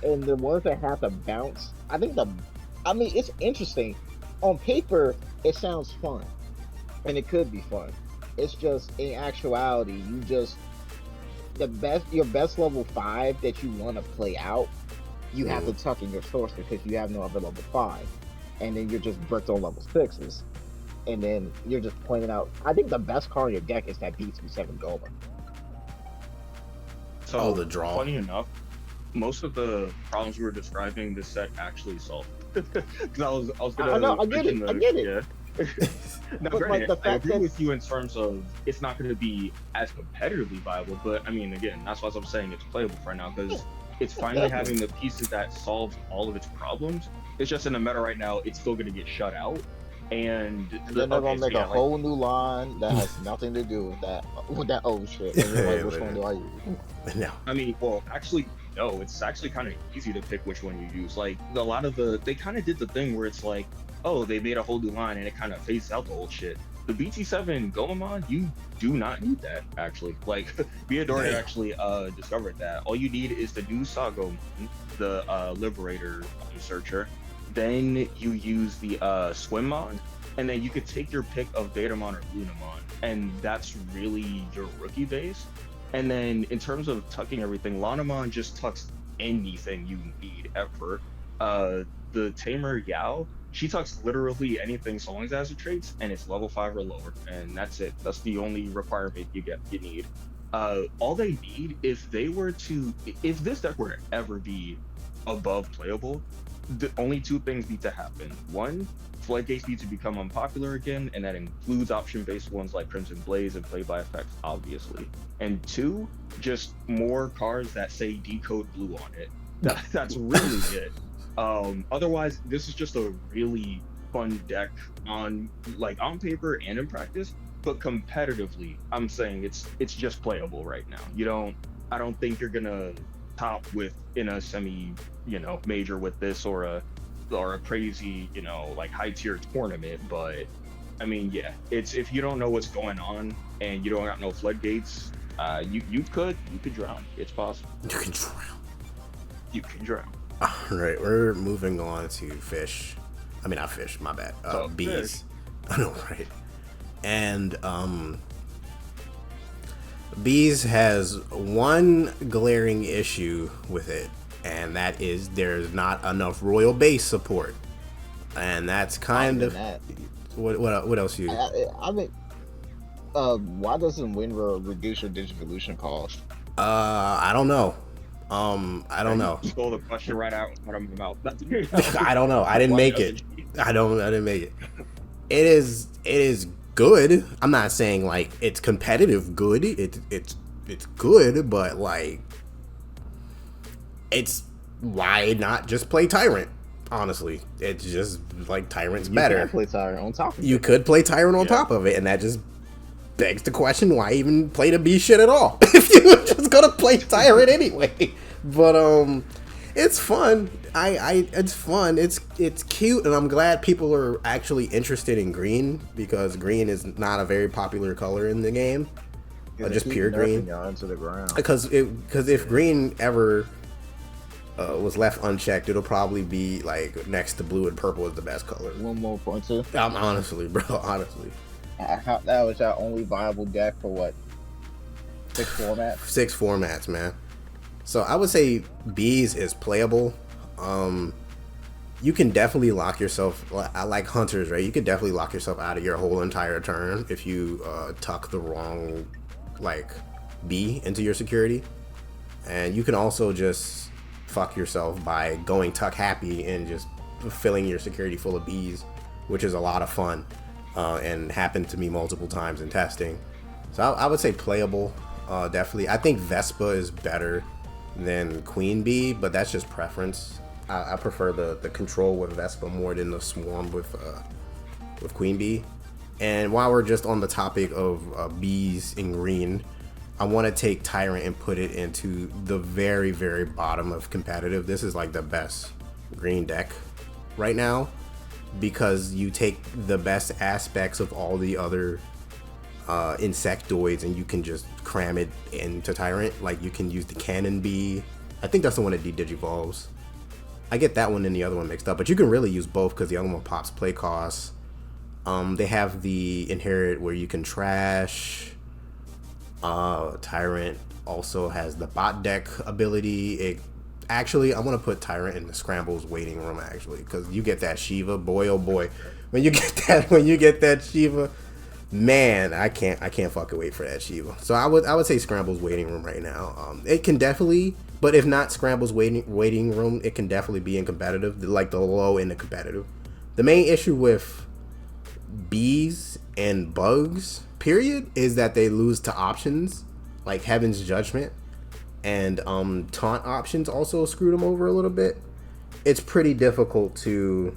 And the ones that have to bounce, I mean, it's interesting. On paper, it sounds fun, and it could be fun. It's just in actuality, your best level 5 that you want to play out, you have to tuck in your source because you have no other level 5, and then you're just bricked on level 6s, and then you're just pointing out. I think the best card in your deck is that B27 Goldman. So the draw. Funny enough, most of the problems we were describing, this set actually solved. Because I was gonna. I get it. Yeah. Now, But, granted, like, the I fact agree that- with you in terms of it's not going to be as competitively viable, but I mean, again, that's why I'm saying it's playable right now because it's finally having the pieces that solves all of its problems. It's just in the meta right now, it's still going to get shut out. And then they're gonna make a whole new line that has nothing to do with that old shit. And you're like, which one do I use? No. I mean, well, actually, no. It's actually kind of easy to pick which one you use. Like they kind of did the thing where it's like, oh, they made a whole new line and it kind of phased out the old shit. The BT7 Goemon, you do not need that actually. Like Beador actually discovered that all you need is the new Sago, the Liberator Searcher. Then you use the Swimmon, and then you could take your pick of Datamon or Lunamon, and that's really your rookie base. And then in terms of tucking everything, Lanamon just tucks anything you need ever. The Tamer Yao, she tucks literally anything so long as it has the traits, and it's level 5 or lower, and that's it. That's the only requirement you need. All they need, if this deck were to ever be above playable, the only two things need to happen. One, floodgates need to become unpopular again, and that includes option-based ones like Crimson Blaze and Play by Effects, obviously. And two, just more cards that say Decode Blue on it. That's really it. Otherwise, this is just a really fun deck on paper and in practice, but competitively, I'm saying it's just playable right now. I don't think you're gonna top in a semi, major with this or a crazy, high tier tournament. But I mean, yeah, it's if you don't know what's going on and you don't got no floodgates, you could drown. It's possible. You can drown. All right, we're moving on to fish. I mean, not fish. My bad. Bees. I know, right? And Bees has one glaring issue with it, and that is there's not enough royal base support, and that's kind of what else you? I mean, why doesn't Winra reduce your Digivolution cost? I don't know. I don't know. You stole the question right out of my mouth. I don't know. I didn't make it. I didn't make it. It is good. I'm not saying like it's competitive good. It's good, but like it's why not just play Tyrant? Honestly, it's just like Tyrant's better. You can play Tyrant on top of it. You could play Tyrant on top of it, and that just begs the question: why even play the B shit at all if you're just gonna play Tyrant anyway? But it's fun. It's fun. It's cute, and I'm glad people are actually interested in green because green is not a very popular color in the game. Just pure green. Into the ground. Because if green ever was left unchecked, it'll probably be like next to blue and purple is the best color. One more point too. Honestly, bro. Honestly. That was our only viable deck for what? 6 formats? 6 formats, man. So I would say Bees is playable. You can definitely lock yourself, like Hunters, right? You could definitely lock yourself out of your whole entire turn if you tuck the wrong, B into your security. And you can also just fuck yourself by going tuck happy and just filling your security full of bees, which is a lot of fun and happened to me multiple times in testing. So I would say playable, definitely. I think Vespa is better than Queen Bee, but that's just preference. I prefer the control with Vespa more than the swarm with Queen Bee. And while we're just on the topic of bees in green, I want to take Tyrant and put it into the very, very bottom of competitive. This is like the best green deck right now because you take the best aspects of all the other insectoids, and you can just cram it into Tyrant. Like you can use the Cannon Bee. I think that's the one that de-digivolves. I get that one and the other one mixed up, but you can really use both because the other one pops play costs. They have the Inherit where you can trash. Tyrant also has the bot deck ability. Actually, I want to put Tyrant in the Scrambles waiting room actually, because you get that Shiva, boy oh boy. When you get that Shiva, man, I can't fucking wait for that Shiva. So I would say Scrambles waiting room right now. It can definitely, but if not Scrambles waiting room, it can definitely be in competitive, like the low in the competitive. The main issue with bees and bugs, period, is that they lose to options like Heaven's Judgment, and taunt options also screwed them over a little bit. It's pretty difficult to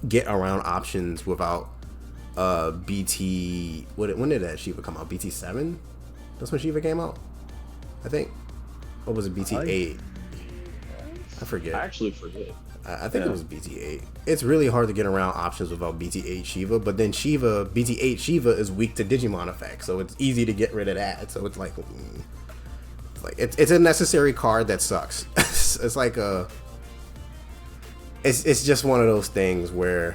get around options without BT. When did that Shiva come out? BT 7? That's when Shiva came out, I think. What was it? BT 8? I forget. I actually forget. I think it was BT 8. It's really hard to get around options without BT 8 Shiva, but then BT 8 Shiva is weak to Digimon effects, so it's easy to get rid of that. So it's like, it's a necessary card that sucks. It's like it's just one of those things where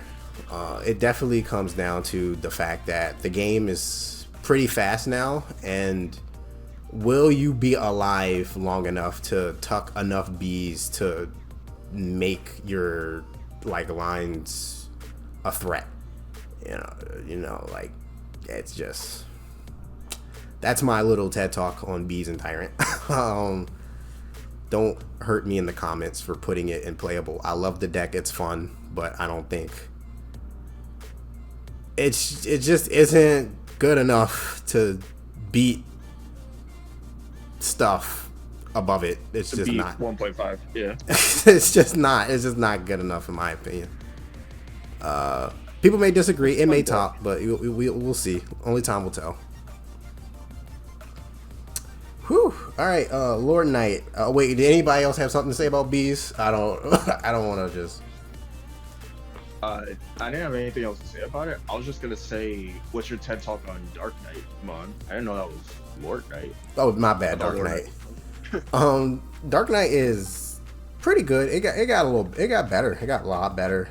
it definitely comes down to the fact that the game is pretty fast now, and will you be alive long enough to tuck enough bees to make your like lines a threat? You know, like it's just, that's my little TED talk on bees and Tyrant. Don't hurt me in the comments for putting it in playable. I love the deck, it's fun, but I don't think it just isn't good enough to beat stuff above it. It's just not 1.5. Yeah. it's just not good enough in my opinion. People may disagree, it may top, but we'll see. Only time will tell. Whew. All right, Lord Knight. Wait, did anybody else have something to say about bees? I don't want to just. I didn't have anything else to say about it. I was just gonna say, what's your TED talk on Dark Knight, Mon? I didn't know that was Lord Knight. Oh, my bad, Dark Knight. Dark Knight is pretty good. It got better. It got a lot better.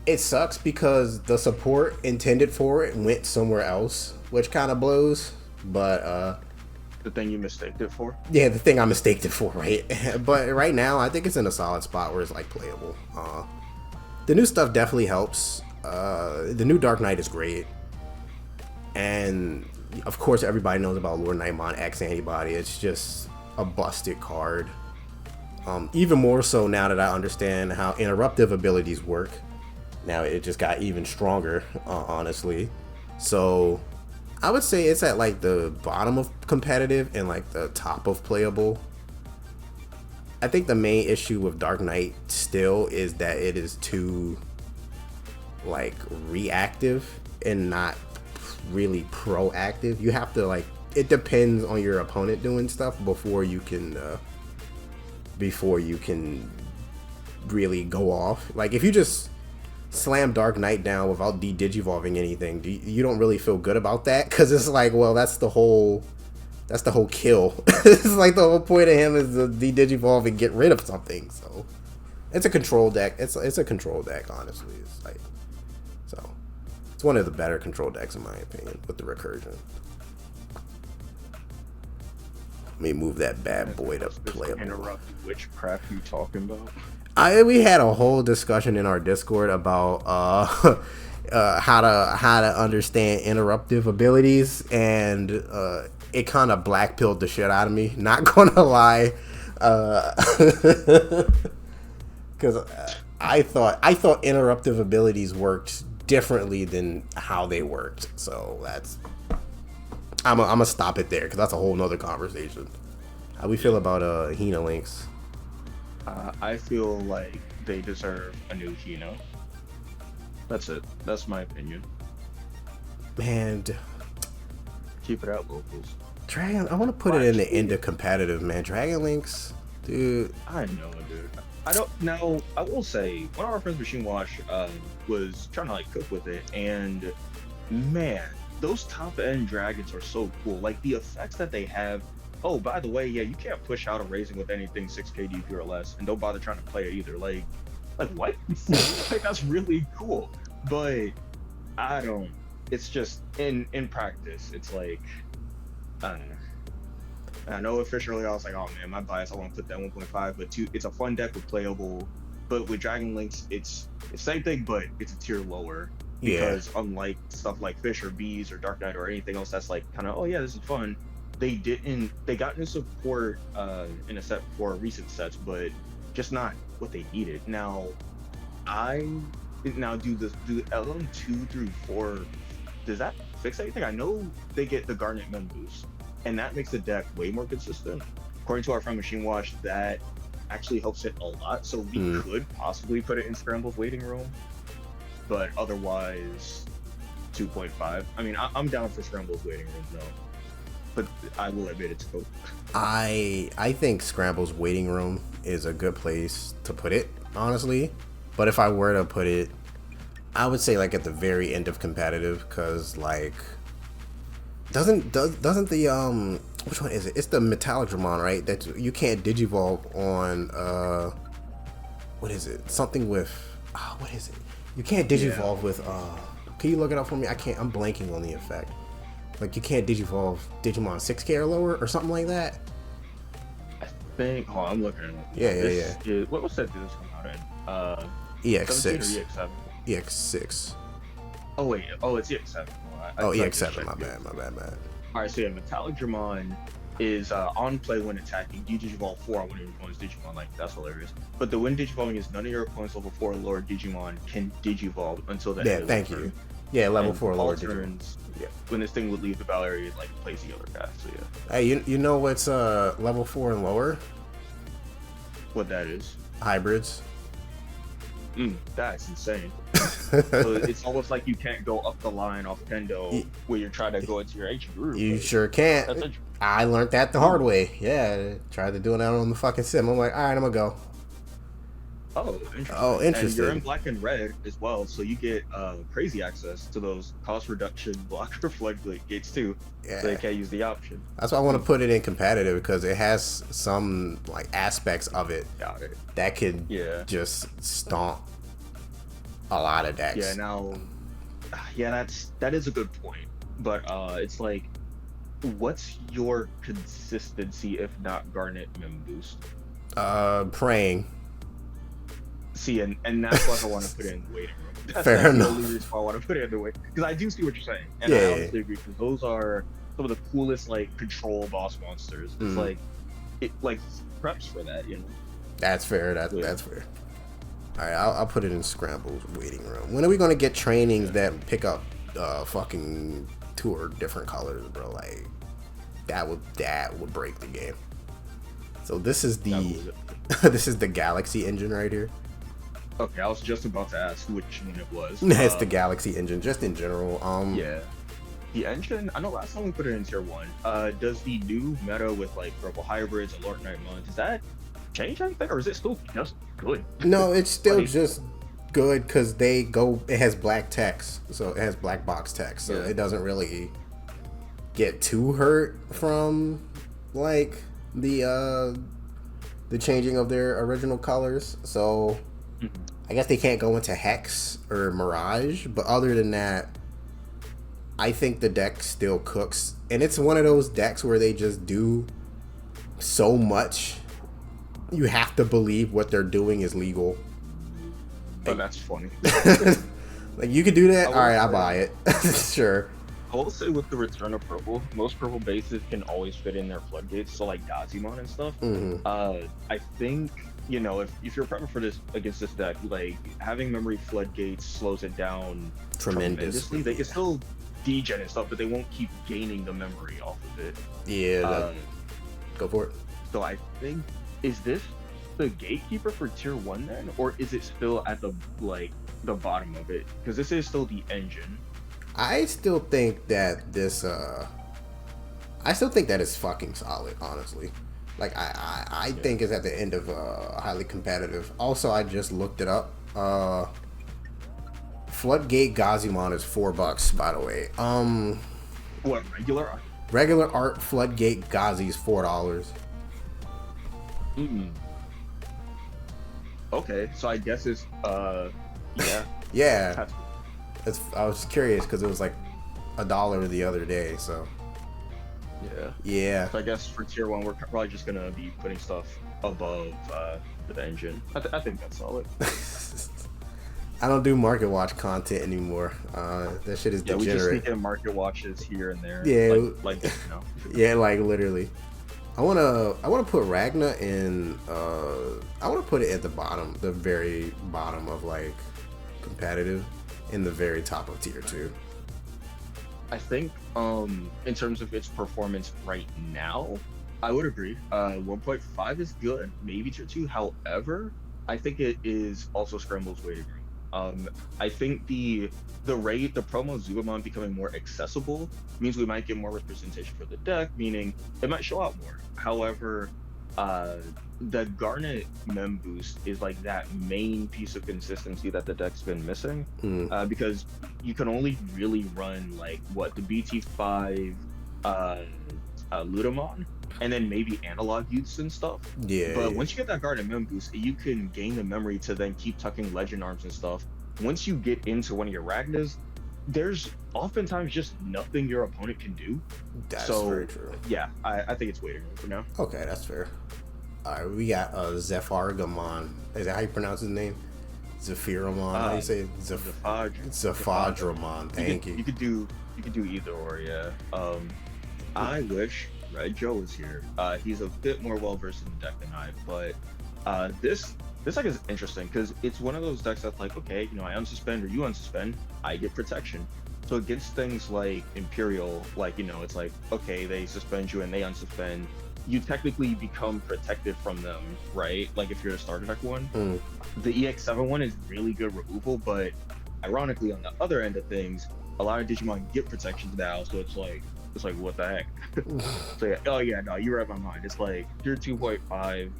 It sucks because the support intended for it went somewhere else, which kind of blows. But the thing you mistaked it for? Yeah, the thing I mistaked it for, right? But right now, I think it's in a solid spot where it's like playable. The new stuff definitely helps. The new Dark Knight is great, and of course, everybody knows about Lord Nightmon X Antibody. It's just a busted card. Even more so now that I understand how interruptive abilities work. Now it just got even stronger, honestly. So I would say it's at like the bottom of competitive and like the top of playable. I think the main issue with Dark Knight still is that it is too like reactive and not really proactive. You have to like, it depends on your opponent doing stuff before you can really go off. Like if you just slam Dark Knight down without de-digivolving anything, you don't really feel good about that, because it's like, well, that's the whole kill. It's like the whole point of him is to de-digivolve and get rid of something. So it's a control deck. It's a control deck, honestly. It's like, so it's one of the better control decks in my opinion with the recursion. Let me move that bad boy to playable. Interrupt witchcraft you talking about? We had a whole discussion in our Discord about how to understand interruptive abilities, and it kind of blackpilled the shit out of me. Not gonna lie, because I thought interruptive abilities worked differently than how they worked. So I'm gonna stop it there because that's a whole nother conversation. How we feel about Hina links? I feel like they deserve a new Hino. That's it. That's my opinion. Man, keep it out, locals. Dragon, I want to put it in the end of competitive, man. Dragon links, dude. I know, dude. I don't know. I will say, one of our friends, Machine Wash, was trying to like cook with it, and man, those top end dragons are so cool. Like the effects that they have. Oh, by the way, yeah, you can't push out a raising with anything 6k DP or less, and don't bother trying to play it either. Like what? Like that's really cool. But I don't. It's just in practice. It's like I don't know. I know officially I was like, oh man, my bias. I want to put that 1.5, but it's a fun deck with playable. But with Dragon Links, it's same thing, but it's a tier lower. Because unlike stuff like Fish or Bees or Dark Knight or anything else that's like kind of, oh yeah, this is fun, they got into support in a set before recent sets, but just not what they needed. Now do the LM2 through 4, does that fix anything? I know they get the Garnet Mem boost, and that makes the deck way more consistent. According to our friend Machine Watch, that actually helps it a lot, so we could possibly put it in Scramble's waiting room. But otherwise, 2.5. I mean, I'm down for Scramble's waiting room, though. But I will admit it's cool. I think Scramble's waiting room is a good place to put it, honestly. But if I were to put it, I would say like at the very end of competitive, because like doesn't the which one is it? It's the Metallic Dramon, right? That you can't Digivolve on what is it? Something with what is it? You can't Digivolve with can you look it up for me? I'm blanking on the effect. Like you can't Digivolve Digimon 6k or lower or something like that. I think I'm looking at it. Yeah. What set did this come out in? EX6. EX7? EX6. Oh wait, it's EX7. EX7, my bad. Alright, so yeah, Metallic Dramon is on play when attacking. You Digivolve 4 on one of your opponent's Digimon, like that's hilarious. But the when Digivolving is none of your opponent's level 4 or lower Digimon can Digivolve until the end of the turn. Yeah, level and 4 or lower turns, Digimon. Yeah. When this thing would leave the battle area, it like plays the other guy. So yeah. Hey, you know what's level 4 and lower? What that is? Hybrids. That's insane. So it's almost like you can't go up the line off Kendo where you're trying to go into your ancient group. You sure can't. I learned that the hard way. Yeah, tried to do it out on the fucking sim. I'm like, all right, I'm gonna go. Oh, interesting. And you're in Black and Red as well, so you get crazy access to those cost reduction blocker floodgates too. Yeah. So they can't use the option. That's why I want to put it in competitive, because it has some like aspects of it that could just stomp a lot of decks. That is a good point. But it's like, what's your consistency if not Garnet Mem boost? Praying. See, and that's what I want to put it in the waiting room. That's Fair enough. The only reason why I want to put it in the waiting room, because I do see what you're saying, and I honestly agree, because those are some of the coolest like control boss monsters. It's like it like preps for that, you know. That's fair. That's fair. All right, I'll put it in Scramble's waiting room. When are we gonna get trainings that pick up fucking 2 or different colors, bro? Like that would break the game. So this is the Galaxy engine right here. Okay, I was just about to ask which one it was. It's the Galaxy engine, just in general. Yeah. The engine, I know last time we put it in tier 1. Does the new meta with like purple hybrids and Lord Nightmon, does that change anything, or is it still just good? No, it's still just good, because it has black text, so it has black box text, so it doesn't really get too hurt from like the changing of their original colors. So I guess they can't go into Hex or Mirage, but other than that, I think the deck still cooks. And it's one of those decks where they just do so much, you have to believe what they're doing is legal. Oh, that's funny. Like, you could do that? Alright, I'll buy it. Sure. I will say, with the return of purple, most purple bases can always fit in their floodgates, so like Decode and stuff. I think, you know, if you're prepping for this against this deck, like having memory floodgates slows it down tremendously. They can still degen and stuff, but they won't keep gaining the memory off of it. Yeah, go for it. So I think, is this the gatekeeper for tier 1 then, or is it still at the bottom of it? Because this is still the engine. I still think that this is fucking solid, honestly. Like I think it's at the end of highly competitive. Also, I just looked it up. Floodgate Gazimon is $4, by the way. What, regular art? Regular art Floodgate Gazi is $4. Okay, so I guess it's yeah. Yeah. I was curious because it was like $1 the other day, so. Yeah. So I guess for tier 1, we're probably just gonna be putting stuff above the engine. I think that's solid. I don't do market watch content anymore. That shit is degenerate. We just sneak in market watches here and there. Yeah, like you know. Yeah, like literally. I wanna put Ragna in. I wanna put it at the bottom, the very bottom of like competitive, in the very top of tier 2. I think in terms of its performance right now, I would agree. 1.5 is good, maybe tier 2. However, I think it is also Scramble's way to go. I think the promo Zubamon becoming more accessible means we might get more representation for the deck, meaning it might show out more. However, the Garnet Mem boost is like that main piece of consistency that the deck's been missing, because you can only really run like the BT5 Lucemon, and then maybe analog youths and stuff. But once you get that Garnet Mem boost, you can gain the memory to then keep tucking legend arms and stuff. Once you get into one of your Ragnas, there's oftentimes just nothing your opponent can do. That's very true. Yeah, I think it's way to go for now. Okay, that's fair. Alright, we got Zephargamon. Is that how you pronounce his name? Zephyramon? How do you say it? Zephadramon. Thank you. You could do either or, yeah. I wish Red Joe was here. He's a bit more well versed in the deck than I, but this deck is interesting because it's one of those decks that's like, okay, you know, I unsuspend or you unsuspend, I get protection. So against things like Imperial, like, you know, it's like, okay, they suspend you and they unsuspend, you technically become protected from them, right? Like if you're a starter deck one. The EX7 one is really good removal, but ironically on the other end of things, a lot of Digimon get protections now, so it's like what the heck. So yeah, oh yeah, no, you read my mind. It's like you're 2.5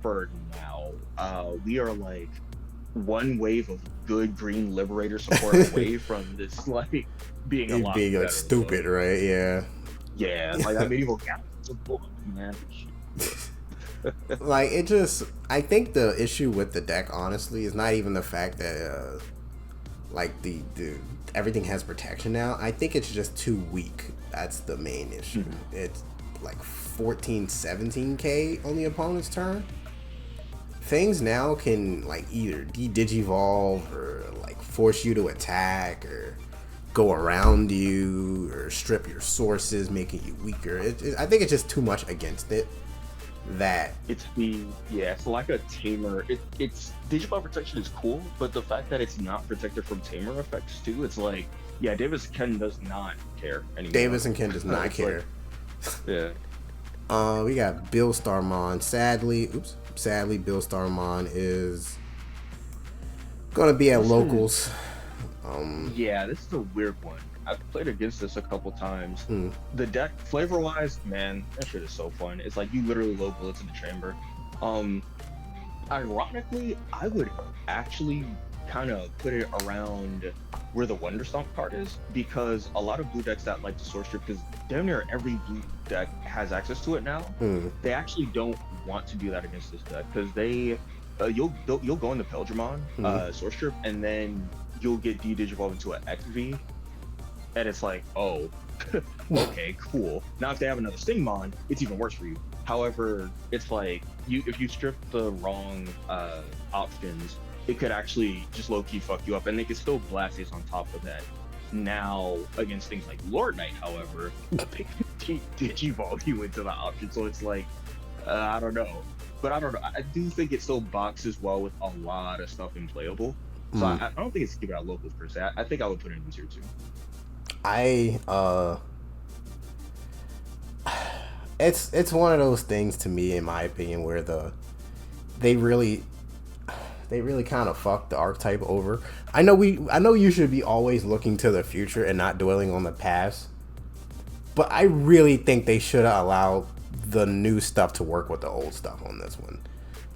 for now. We are like one wave of good green liberator support away from this like being a lot better, like stupid, so. Right? Yeah, like that medieval gap. Man. Like it just, I think the issue with the deck honestly is not even the fact that like the everything has protection now. I think it's just too weak. That's the main issue. It's like 14-17k on the opponent's turn. Things now can like either de-digivolve or like force you to attack or go around you or strip your sources, making you weaker. I think it's just too much against it. That it's like a tamer. It's Digimon protection is cool, but the fact that it's not protected from tamer effects too, it's like, yeah, Davis and Ken does not care anymore. Davis and Ken does not care. Yeah. We got Bill Starmon. Sadly, Bill Starmon is gonna be at locals. Yeah, this is a weird one. I've played against this a couple times. The deck, flavor-wise, man, that shit is so fun. It's like you literally low bullets in the chamber. Ironically, I would actually kind of put it around where the Wonder Stomp card is, because a lot of blue decks that like to source strip, because damn near every blue deck has access to it now. They actually don't want to do that against this deck because they you'll go into Peldramon source strip, and then you'll get de-digivolved into an XV. And it's like, oh, okay, cool. Now if they have another Stingmon, it's even worse for you. However, it's like if you strip the wrong options, it could actually just low-key fuck you up, and they could still blast this on top of that. Now, against things like Lord Knight, however, they could digivolve you into the option, so it's like, I don't know. But I don't know. I do think it still boxes well with a lot of stuff unplayable. So I don't think it's keeping out locals per se. I think I would put it in tier 2. It's one of those things to me, in my opinion, where they really kind of fucked the archetype over. I know you should be always looking to the future and not dwelling on the past, but I really think they should have allowed the new stuff to work with the old stuff on this one.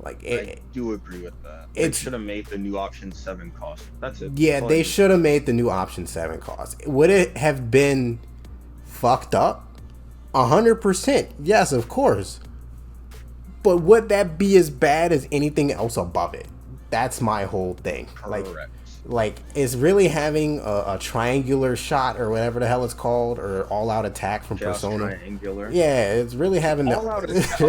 Like I do agree with that. It should have made the new option 7 cost. That's it. Yeah, they should have made the new option 7 cost. Would it have been fucked up? 100%. Yes, of course. But would that be as bad as anything else above it? That's my whole thing. Correct. Like, is really having a triangular shot or whatever the hell it's called, or all-out attack from Persona. Triangular. Yeah, it's really having all-out attack.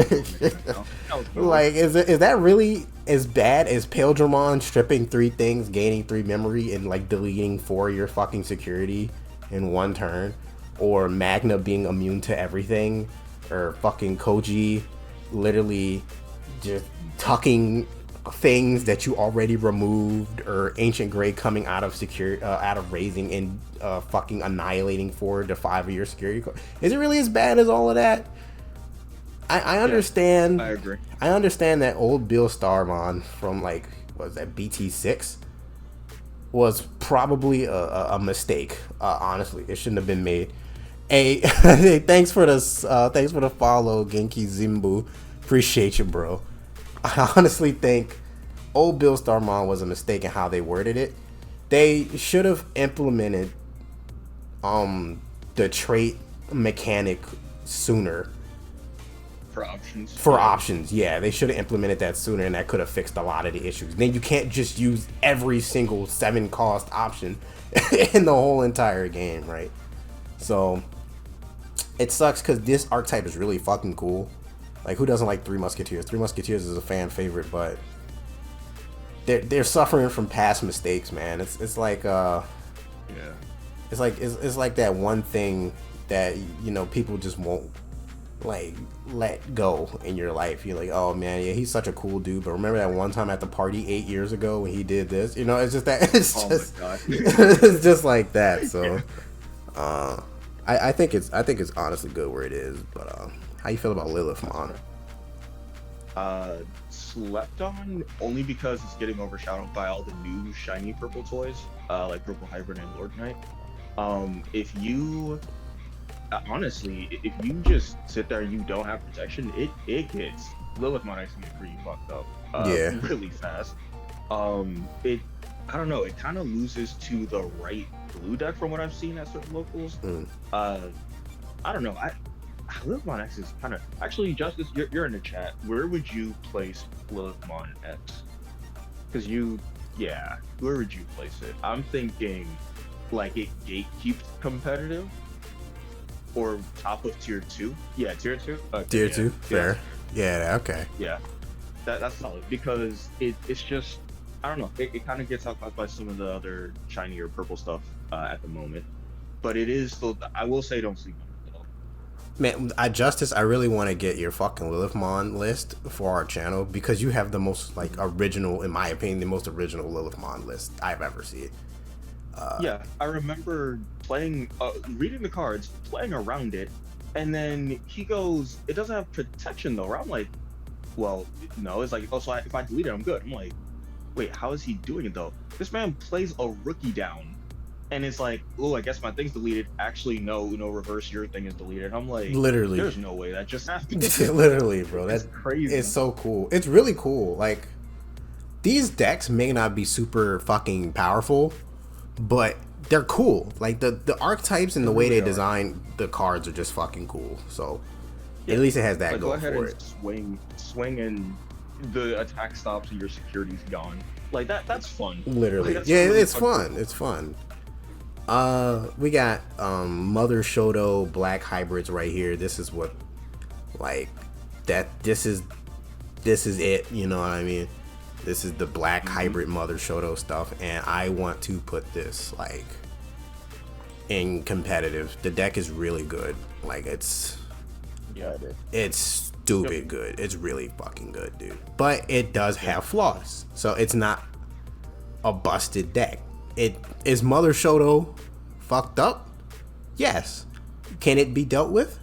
Like, is that really as bad as Paildramon stripping 3 things, gaining 3 memory, and like deleting 4 of your fucking security in 1 turn, or Magna being immune to everything, or fucking Koji literally just tucking things that you already removed, or Ancient Grey coming out of raising and fucking annihilating 4 to 5 of your security. Is it really as bad as all of that? I understand. Yeah, I agree. I understand that old Bill Starmon from like, what was that, BT6 was probably a mistake. Honestly, it shouldn't have been made. Hey, thanks for the follow, Genki Zimbu. Appreciate you, bro. I honestly think old Bill Starmon was a mistake in how they worded it. They should have implemented the trait mechanic sooner. For options, yeah. They should have implemented that sooner, and that could have fixed a lot of the issues. Then you can't just use every single 7 cost option in the whole entire game, right? So it sucks because this archetype is really fucking cool. Like, who doesn't like 3 Musketeers? 3 Musketeers is a fan favorite, but they're suffering from past mistakes, man. It's like it's like that one thing that, you know, people just won't like let go in your life. You're like, oh man, yeah, he's such a cool dude, but remember that one time at the party 8 years ago when he did this? You know, it's just that it's just like that. So I think it's honestly good where it is, but how you feel about Lilithmon? Slept on only because it's getting overshadowed by all the new shiny purple toys, like Purple Hybrid and Lord Knight. If you honestly, if you just sit there and you don't have protection, it gets Lilithmon actually gets pretty fucked up. Really fast. I don't know, it kind of loses to the right blue deck from what I've seen at certain locals. I don't know. Lilithmon X is kind of actually, Justice. You're in the chat. Where would you place Lilithmon X? Because where would you place it? I'm thinking like it gatekeeps competitive or top of tier 2. Yeah, tier 2. Okay, tier 2, fair. Yeah, okay. Yeah, that's solid because it's just, I don't know. It kind of gets outclassed by some of the other shiny or purple stuff at the moment, but it is still. I will say, don't sleep on it. Man, Justice, I really want to get your fucking Lilithmon list for our channel because you have the most, like, original, in my opinion, the most original Lilithmon list I've ever seen. Yeah, I remember playing, reading the cards, playing around it, and then he goes, it doesn't have protection though, where I'm like, well, no, it's like, oh, so if I delete it, I'm good. I'm like, wait, how is he doing it though? This man plays a rookie down. And it's like, oh, I guess my thing's deleted. Actually, no, reverse, your thing is deleted. I'm like, literally, there's no way that just happened. Literally, bro, that's crazy. It's so cool. It's really cool. Like, these decks may not be super fucking powerful, but they're cool. Like, the archetypes and the way they design the cards are just fucking cool. So at least it has that going for it. Swing, and the attack stops and your security's gone. Like that's fun. Literally, like, it's fun. It's fun. We got Mother Shoto black hybrids right here. This is what, like, that. This is it. You know what I mean? This is the black hybrid Mother Shoto stuff, and I want to put this like in competitive. The deck is really good. Like, it's stupid good. It's really fucking good, dude. But it does have flaws, so it's not a busted deck. Is Mother Shoto fucked up? Yes. Can it be dealt with?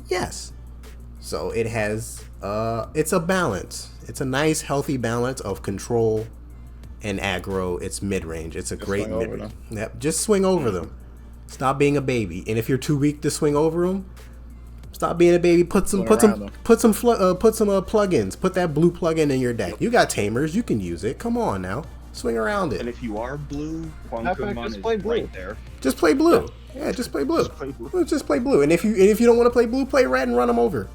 Yes. So it has it's a balance. It's a nice healthy balance of control and aggro. It's mid-range. It's a great mid-range. Yep. Just swing over them. Stop being a baby. And if you're too weak to swing over them, Stop being a baby. Put some Them. plugins. Put that blue plugin in your deck. You got tamers. You can use it. Come on now. Swing around it. And if you are blue, Pulsemon is right there. Just play blue. Yeah, just play blue. Just play blue. And if you don't want to play blue, play red and run them over.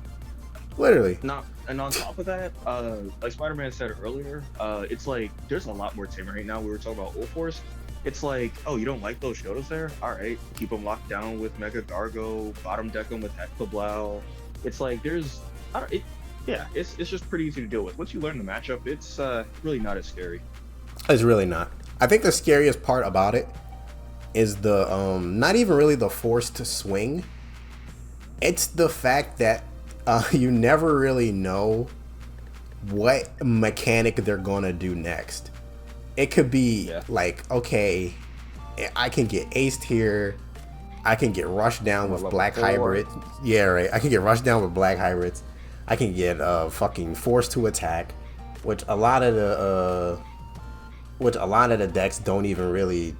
Literally. And on top of that, like Spider-Man said earlier, it's like there's a lot more tamer right now. We were talking about Ulforce. It's like, oh, you don't like those Shotos there? All right, keep them locked down with Mega Gargo, bottom deck them with Hectoblow. It's like it's just pretty easy to deal with. Once you learn the matchup, it's really not as scary. It's really not. I think the scariest part about it is the not even really the forced swing. It's the fact that you never really know what mechanic they're gonna do next. It could be like, okay, I can get aced here. I can get rushed down with black hybrids. Yeah, right. I can get rushed down with black hybrids. I can get fucking forced to attack, which a lot of the decks don't even really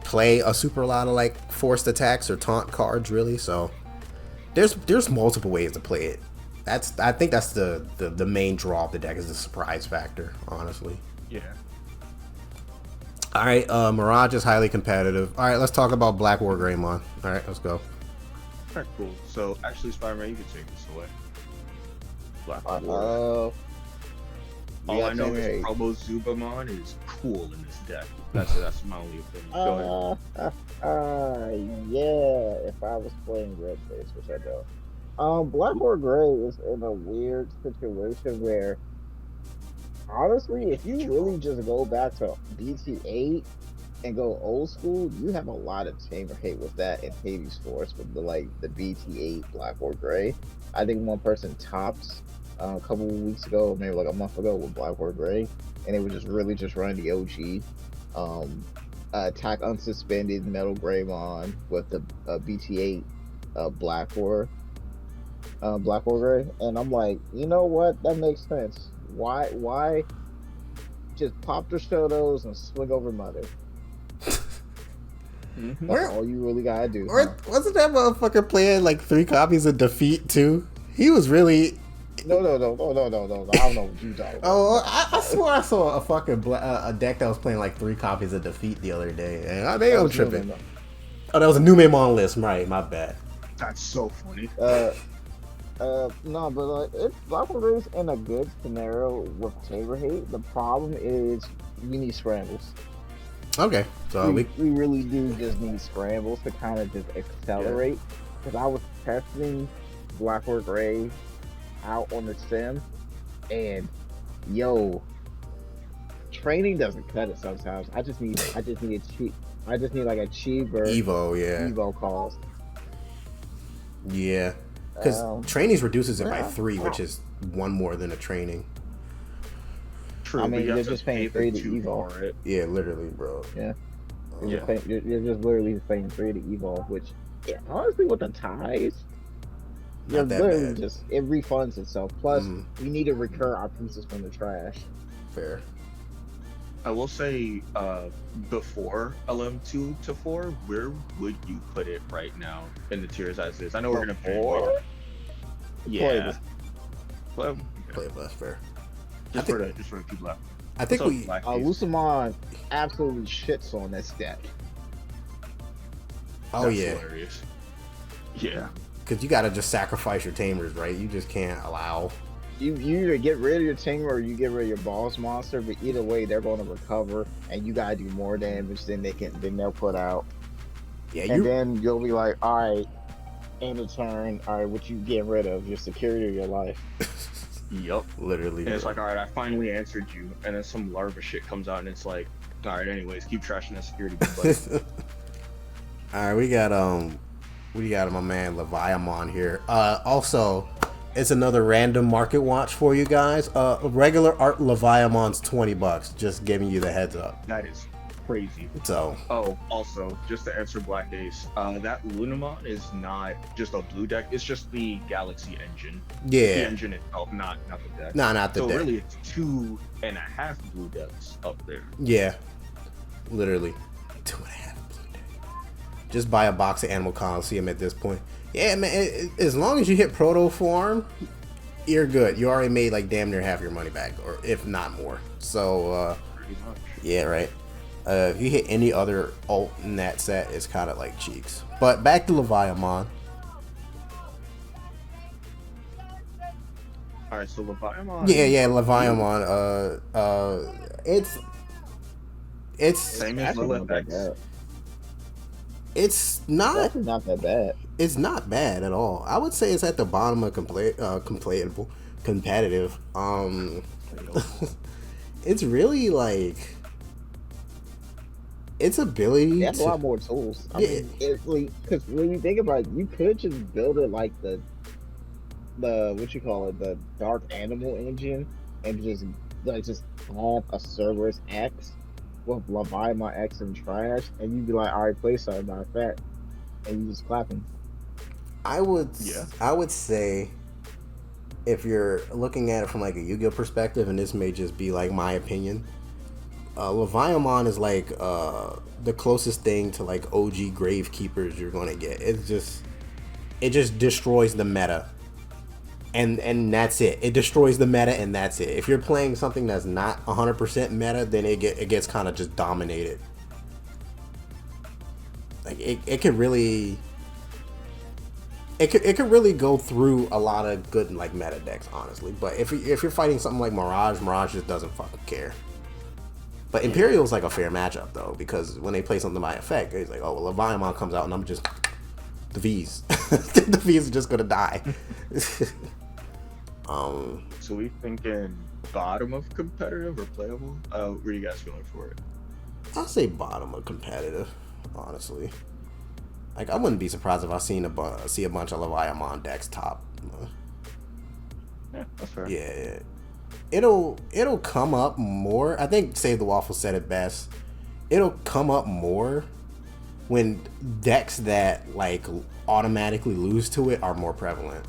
play a super lot of like forced attacks or taunt cards really. So there's multiple ways to play it. I think that's the main draw of the deck is the surprise factor, honestly. Yeah. All right, Mirage is highly competitive. All right, let's talk about Black War Greymon. All right, let's go. All right, cool. So actually, Spider-Man, you can take this away. Black War. All I know is Probo Zubamon is cool in this deck. That's my only opinion. Go ahead. Yeah, if I was playing Red Face, which I don't. Black or Gray is in a weird situation where, honestly, if you really just go back to BT8 and go old school, you have a lot of tamer hate with that and Hades Force with the BT8 Black or Gray. I think one person topped a couple of weeks ago, maybe like a month ago, with Black or Gray, and it was just running the OG. Attack unsuspended Metal Greymon with the BT8 Black or Gray, and I'm like, you know what? That makes sense. Why just pop the Shotos and swing over Mother? That's all you really gotta do. Wasn't that motherfucker playing like 3 copies of Defeat too? He was really. No. I don't know what you talking about. Oh, I swear I saw a fucking a deck that was playing like 3 copies of Defeat the other day, and I think I'm tripping. Oh, that was a new Memon list, right? My bad. That's so funny. No, but if Black War is in a good scenario with tamer hate, the problem is we need scrambles. Okay, so we really do just need scrambles to kind of just accelerate. Because I was testing Black War Gray out on the sim, and training doesn't cut it sometimes. I just need like a cheaper Evo cost. Yeah. Because trainings reduces it by 3, which is 1 more than a training. True. I mean, you're just paying 3 to evolve. Yeah, literally, bro. Yeah. You're just literally paying 3 to evolve, which, honestly, with the ties, it refunds itself. Plus, we need to recur our pieces from the trash. Fair. I will say, before LM2 to 4, where would you put it right now in the tiers as is? I know we're gonna play. Yeah. Play less fair. Just for the people out. I think Lucemon absolutely shits on this deck. Oh, that's hilarious. Yeah. Because you gotta just sacrifice your tamers, right? You just can't allow. You either get rid of your tamer or you get rid of your boss monster, but either way they're going to recover, and you gotta do more damage than they'll put out. Yeah, and then you'll be like, all right, end of turn. All right, what you get rid of? Your security of your life. Yup, literally. And it's like, all right, I finally answered you, and then some larva shit comes out, and it's like, all right, anyways, keep trashing that security. All right, we got my man Leviamon here. Also. It's another random market watch for you guys. Regular art Leviamon's $20. Just giving you the heads up. That is crazy. So. Oh, also, just to answer Black Ace, that Lunamon is not just a blue deck. It's just the Galaxy engine. Yeah. The engine itself, not the deck. No, not the deck. So really, it's 2.5 blue decks up there. Yeah. Literally. 2.5 blue decks. Just buy a box of Animal Coliseum at this point. Yeah, man. As long as you hit proto form, you're good. You already made like damn near half your money back, or if not more. So, Pretty much. yeah, right. If you hit any other alt in that set, it's kind of like cheeks. But back to Leviamon. All right, so Leviamon. Yeah, Leviamon. It's same as Lilith X. It's not that bad. It's not bad at all. I would say it's at the bottom of competitive. It's really like its ability. It has a lot more tools. I mean, because when you think about it, you could just build it like the what you call it, the Dark Animal engine, and just have a Cerberus X with Leviamon X and trash, and you'd be like, all right, play something about that, and you just clap him. I would say, if you're looking at it from like a Yu-Gi-Oh perspective, and this may just be like my opinion, Leviamon is like the closest thing to like OG Gravekeepers you're gonna get. It just destroys the meta, and that's it. It destroys the meta, and that's it. If you're playing something that's not 100% meta, then it gets kind of just dominated. Like it could really. It could really go through a lot of good like meta decks, honestly. But if you're fighting something like Mirage just doesn't fucking care. But Imperial's like a fair matchup though, because when they play something by effect, it's like, oh, well, Leviamon comes out and I'm just the V's. The V's are just gonna die. So we thinking bottom of competitive or playable? Where are you guys feeling for it? I'll say bottom of competitive, honestly. Like, I wouldn't be surprised if I see a bunch of Leviamon decks top. Yeah, that's fair. Yeah. It'll come up more. I think Save the Waffle said it best. It'll come up more when decks that like automatically lose to it are more prevalent.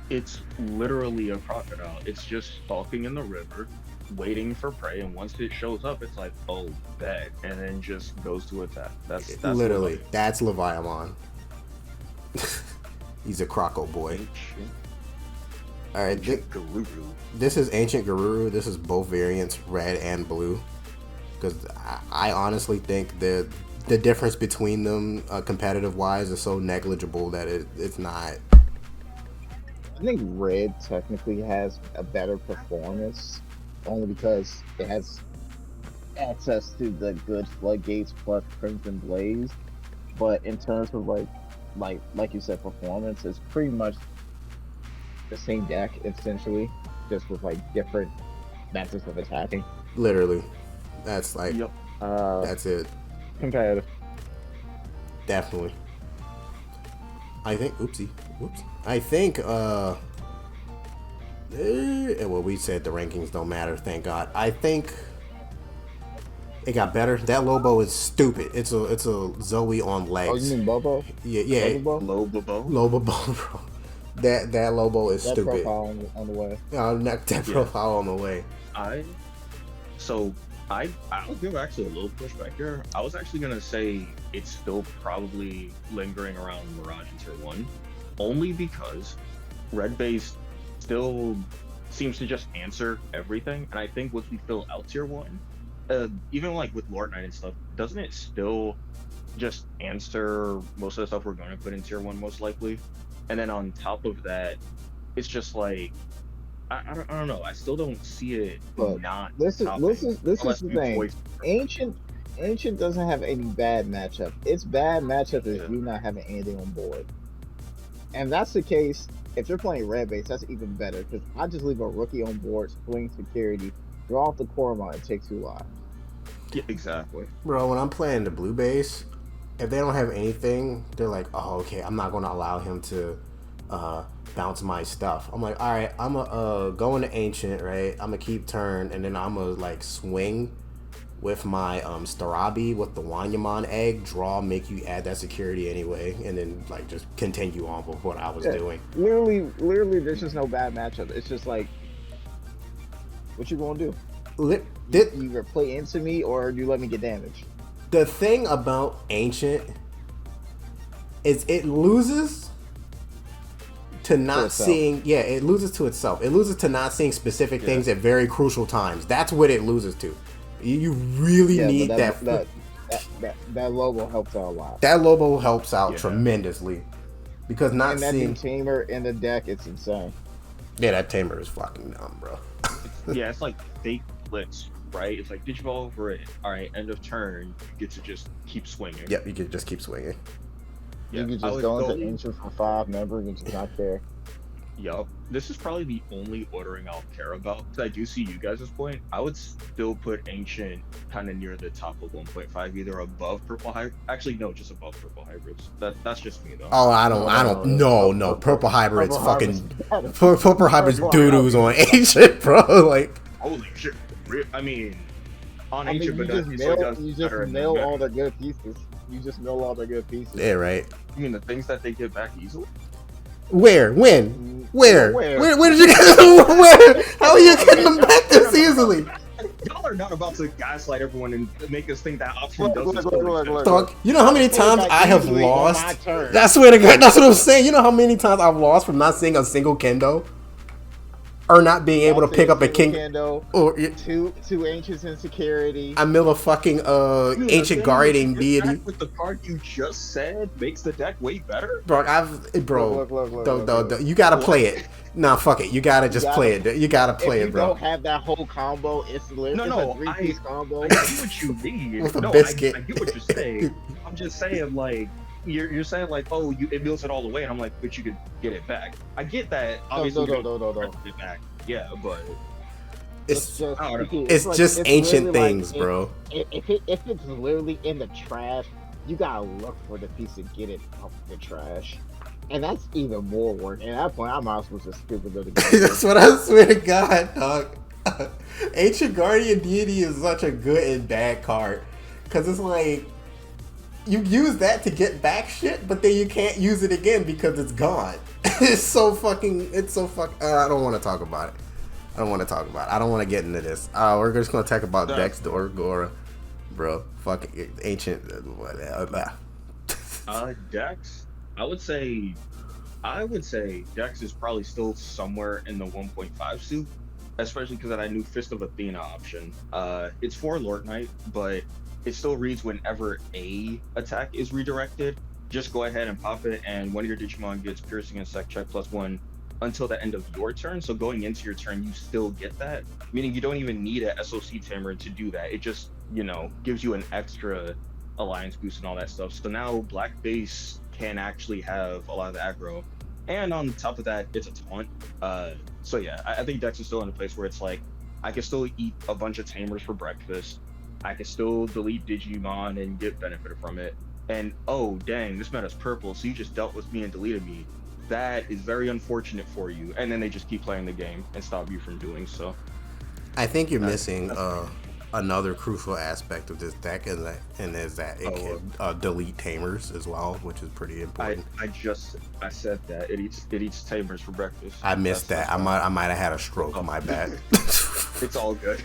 It's literally a crocodile. It's just stalking in the river, waiting for prey, and once it shows up, it's like, oh, bet, and then just goes to attack. That's literally Leviamon. That's Leviamon. He's a croco boy. All right, this is Ancient Garuru. This is both variants, red and blue, because I honestly think the difference between them, competitive wise, is so negligible that it's not. I think red technically has a better performance, only because it has access to the good floodgates plus Crimson Blaze. But in terms of like you said, performance, it's pretty much the same deck essentially, just with like different methods of attacking. Literally, that's like, yep. That's it. Competitive. Definitely. I think. Whoops. I think. Well, we said the rankings don't matter. Thank God. I think it got better. That Lobo is stupid. It's a Zoe on legs. Oh, you mean Bobo? Yeah. Lobo, bro. That Lobo is that stupid. Profile on the way. That profile on the way. I'll give actually a little pushback here. I was actually gonna say it's still probably lingering around Mirage in Tier 1, only because Red Base still seems to just answer everything, and I think once we fill out Tier 1, even like with Lord Knight and stuff, doesn't it still just answer most of the stuff we're going to put in Tier 1 most likely? And then on top of that, it's just like, I don't know. I still don't see it not. This is the thing. Ancient doesn't have any bad matchup. Its bad matchup is you not having anything on board. And that's the case. If you're playing red base, that's even better, because I just leave a rookie on board, swing security, draw off the Coromon, and take 2 lives. Yeah, exactly. Bro, when I'm playing the blue base, if they don't have anything, they're like, oh, okay, I'm not going to allow him to bounce my stuff. I'm like, all right, I'm gonna go into Ancient, right? I'm gonna keep turn, and then I'm gonna like swing with my Starabi with the Wanyamon egg, draw, make you add that security anyway, and then like just continue on with what I was doing. Literally, there's just no bad matchup. It's just like, what you gonna do? You either play into me or you let me get damaged. The thing about Ancient is it loses to not seeing. Yeah, it loses to itself. It loses to not seeing specific things at very crucial times. That's what it loses to. You really need that. That logo helps out a lot. That logo helps out tremendously because not seeing tamer in the deck, it's insane. Yeah, that tamer is fucking dumb, bro. It's like fake blitz, right? It's like Digivolve over it. All right, end of turn, you get to just keep swinging. Yep, you can just keep swinging. You can just go into Ancient for 5, remember, and just not there. Yup. This is probably the only ordering I'll care about. Because I do see you guys' point. I would still put Ancient kind of near the top of 1.5, either above Purple Hybrid. Actually, no, just above Purple Hybrids. That's just me, though. Oh, I don't. No. Purple Hybrids fucking. Purple Hybrids doo-doos on Ancient, bro. Like. Holy shit. I mean, on Ancient, but you just nail all the good pieces. You just know all the good pieces. Yeah, right. You mean the things that they get back easily? Where? When? Where did you get them? Where? How are you getting them back this easily? Y'all are not about to gaslight everyone and make us think that option doesn't. Dog, you know how many times I have lost? That's what I'm saying. You know how many times I've lost from not seeing a single kendo? Or not being able to pick up a king, or two ancients in security. I mill a fucking ancient guardian deity. With the card you just said makes the deck way better. Bro, you gotta play it. Nah, fuck it. You gotta just play it. You gotta play it, bro. If you don't have that whole combo, it's a 3-piece combo. I get what you mean. With a biscuit. I get what you're saying. I'm just saying, like. You're saying like, oh, it mills it all the way, and I'm like, but you could get it back. I get that. Obviously, no. Get it back. Yeah, but it's just ancient things, like, bro. If it's literally in the trash, you gotta look for the piece to get it off the trash, and that's even more work. And at that point, I'm not supposed to skip it. That's what I swear to God, dog. Ancient Guardian Deity is such a good and bad card, because it's like. You use that to get back shit, but then you can't use it again because it's gone. It's so fucking. I don't want to talk about it. I don't want to get into this. We're just gonna talk about Dex Dorgora, bro. Fucking ancient. Whatever. Dex. I would say Dex is probably still somewhere in the 1.5 suit, especially because of that new Fist of Athena option. It's for Lord Knight, but it still reads whenever a attack is redirected, just go ahead and pop it, and one of your Digimon gets piercing and sec check +1 until the end of your turn. So going into your turn, you still get that, meaning you don't even need a SOC tamer to do that. It just, gives you an extra alliance boost and all that stuff. So now Black Base can actually have a lot of the aggro. And on top of that, it's a taunt. So yeah, I think Dex is still in a place where it's like, I can still eat a bunch of tamers for breakfast. I can still delete Digimon and get benefit from it. And oh dang, this meta's purple, so you just dealt with me and deleted me. That is very unfortunate for you. And then they just keep playing the game and stop you from doing so. I think you're missing another crucial aspect of this deck, and is that it can delete tamers as well, which is pretty important. I said that it eats tamers for breakfast. I missed that. I might have had a stroke. My bad. It's all good.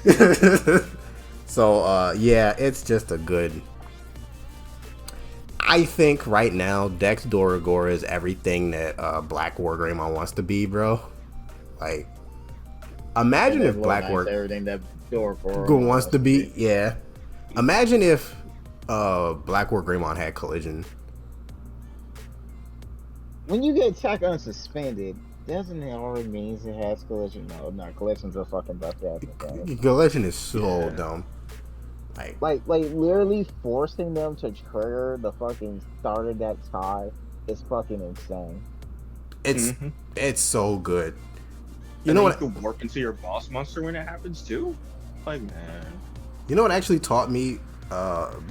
So, yeah, it's just a good. I think right now, Dex Doragora is everything that Black War Greymon wants to be, bro. Like, imagine if Black War everything that Doragora wants to be. Yeah. Imagine if Black War Greymon had Collision. When you get attack unsuspended, doesn't it already means it has Collision? No, Collision's a fucking best weapon. Collision is so dumb. Like literally forcing them to trigger the fucking start of that tie is fucking insane. It's so good. You know what? You can warp into your boss monster when it happens too. Like, man. You know what actually taught me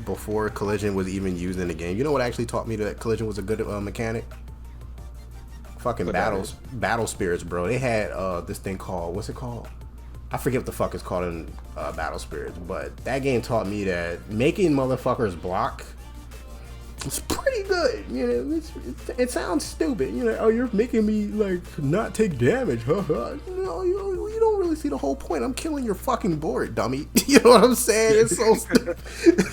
before Collision was even used in the game? You know what actually taught me that Collision was a good mechanic? Fucking battle spirits, bro. They had this thing called, what's it called? I forget what the fuck it's called in Battle Spirits, but that game taught me that making motherfuckers block is pretty good. It sounds stupid. Oh, you're making me like not take damage. No, you don't really only see the whole point. I'm killing your fucking board, dummy. You know what I'm saying? It's so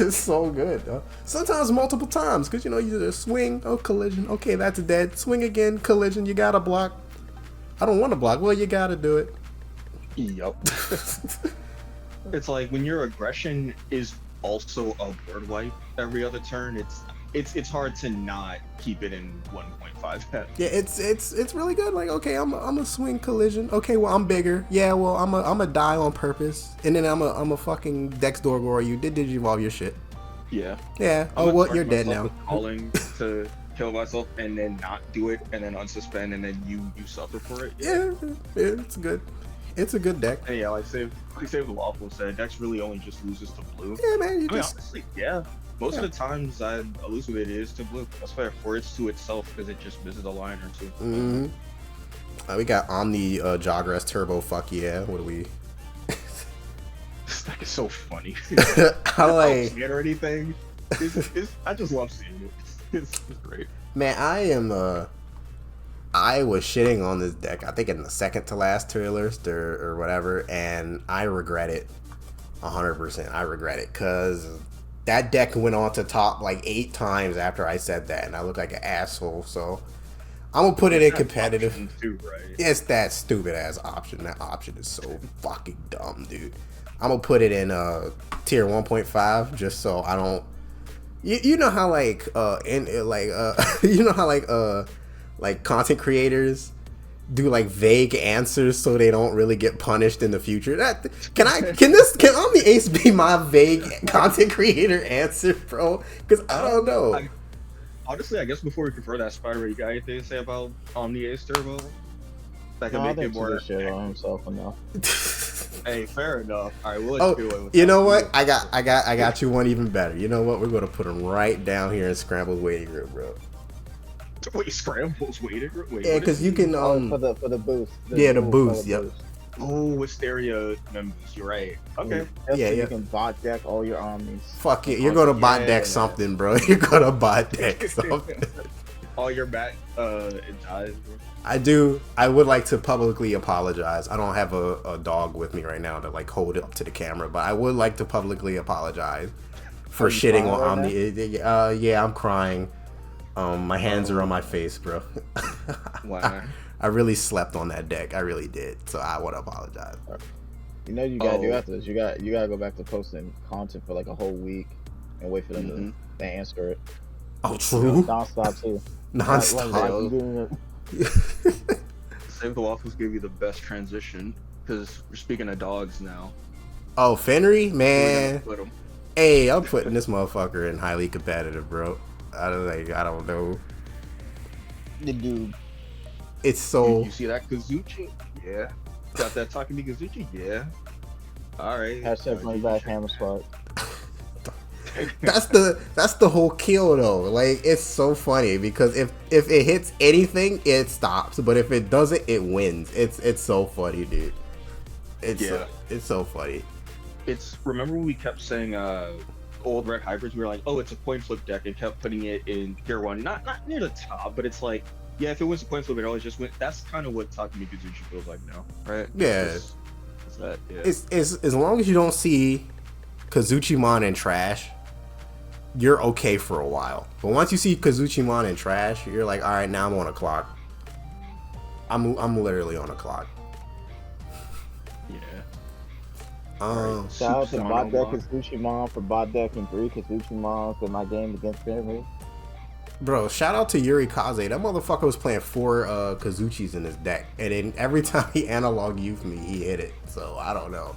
it's so good. Sometimes multiple times, because you know you just swing, oh collision, okay that's dead. Swing again, collision. You gotta block. I don't want to block. Well, you gotta do it. Yup. It's like when your aggression is also a board wipe every other turn. It's hard to not keep it in 1.5. Yeah, it's really good. Like, okay, I'm a swing collision. Okay, well I'm bigger. Yeah, well I'm a die on purpose, and then I'm a fucking Dex Dorgor. You did Digivolve your shit. Yeah. Yeah. Oh, well, you're dead now. Calling to kill myself and then not do it and then unsuspend and then you suffer for it. Yeah, it's good. It's a good deck. And yeah, like Save the Waffle said, Dex really only just loses to blue. Yeah, man. Honestly, yeah. Most of the times I lose with it is to blue. That's fair. Or it's to itself because it just misses a line or two. Mm-hmm. We got Omni Jogress Turbo. Fuck yeah. What do we? This deck is so funny. I like it or anything. I just love seeing it. It's great. Man, I was shitting on this deck, I think in the second to last tier list or whatever, and I regret it 100%. I regret it because that deck went on to top like 8 times after I said that, and I look like an asshole. So I'm gonna put it in competitive. Too, right? It's that stupid ass option. That option is so fucking dumb, dude. I'm gonna put it in tier 1.5 just so I don't. You know how like you know how like content creators do like vague answers so they don't really get punished in the future. Can Omni Ace be my vague content creator answer, bro? Because I don't know. Honestly, I guess before we confer that Spider, you got anything to say about Omni Ace Turbo? That can make it more shit on himself enough. Hey, fair enough. All right, we'll let you go. You know what? I got you one even better. You know what? We're gonna put him right down here in Scramble's waiting room, bro. Wait, Scramble's waiting room? Wait, yeah, because you can for the boost. The boost. Yep. Oh, Wisteria members. You're right. Okay. Yeah. You can bot deck all your Omnis. Fuck it. You're gonna bot deck something, bro. You're gonna bot deck something. All your back dies, bro. I would like to publicly apologize. I don't have a dog with me right now to like hold it up to the camera, but I would like to publicly apologize for shitting on Omni. Yeah, I'm crying. My hands are on my face, bro. Why? I really slept on that deck. I really did. So I want to apologize. You know you gotta do after this. You gotta go back to posting content for like a whole week and wait for them to answer it. Oh, true. Non-stop too. Non-stop. Save the Waffles gave you the best transition because we're speaking of dogs now. Oh, Fenri, man. Hey, I'm putting this motherfucker in highly competitive, bro. I don't know. The dude. It's so. You see that Kazuchi? Yeah. Got that Takumi Kazuchi? Yeah. All right. Hashtag bring back Hammer Spot. That's the whole kill though. Like, it's so funny because if it hits anything, it stops. But if it doesn't, it wins. It's so funny, dude. It's so funny. Remember when we kept saying old red hybrids, we were like, oh, it's a coin flip deck, and kept putting it in tier 1, not near the top, but it's like, yeah, if it wins a coin flip, it always just wins. That's kind of what Takumi Kazuchi feels like now, right? Yeah. It's as long as you don't see Kazuchimon in trash, you're okay for a while. But once you see Kazuchimon in trash, you're like, all right, now I'm on a clock. I'm literally on a clock. Yeah. Shout out to bot deck Kazuchimon for bot decking 3 Kazuchimons in my game against Fenri. Bro, shout out to Yuri Kaze. That motherfucker was playing 4 Kazuchis in his deck, and then every time he analog used me, he hit it. So I don't know.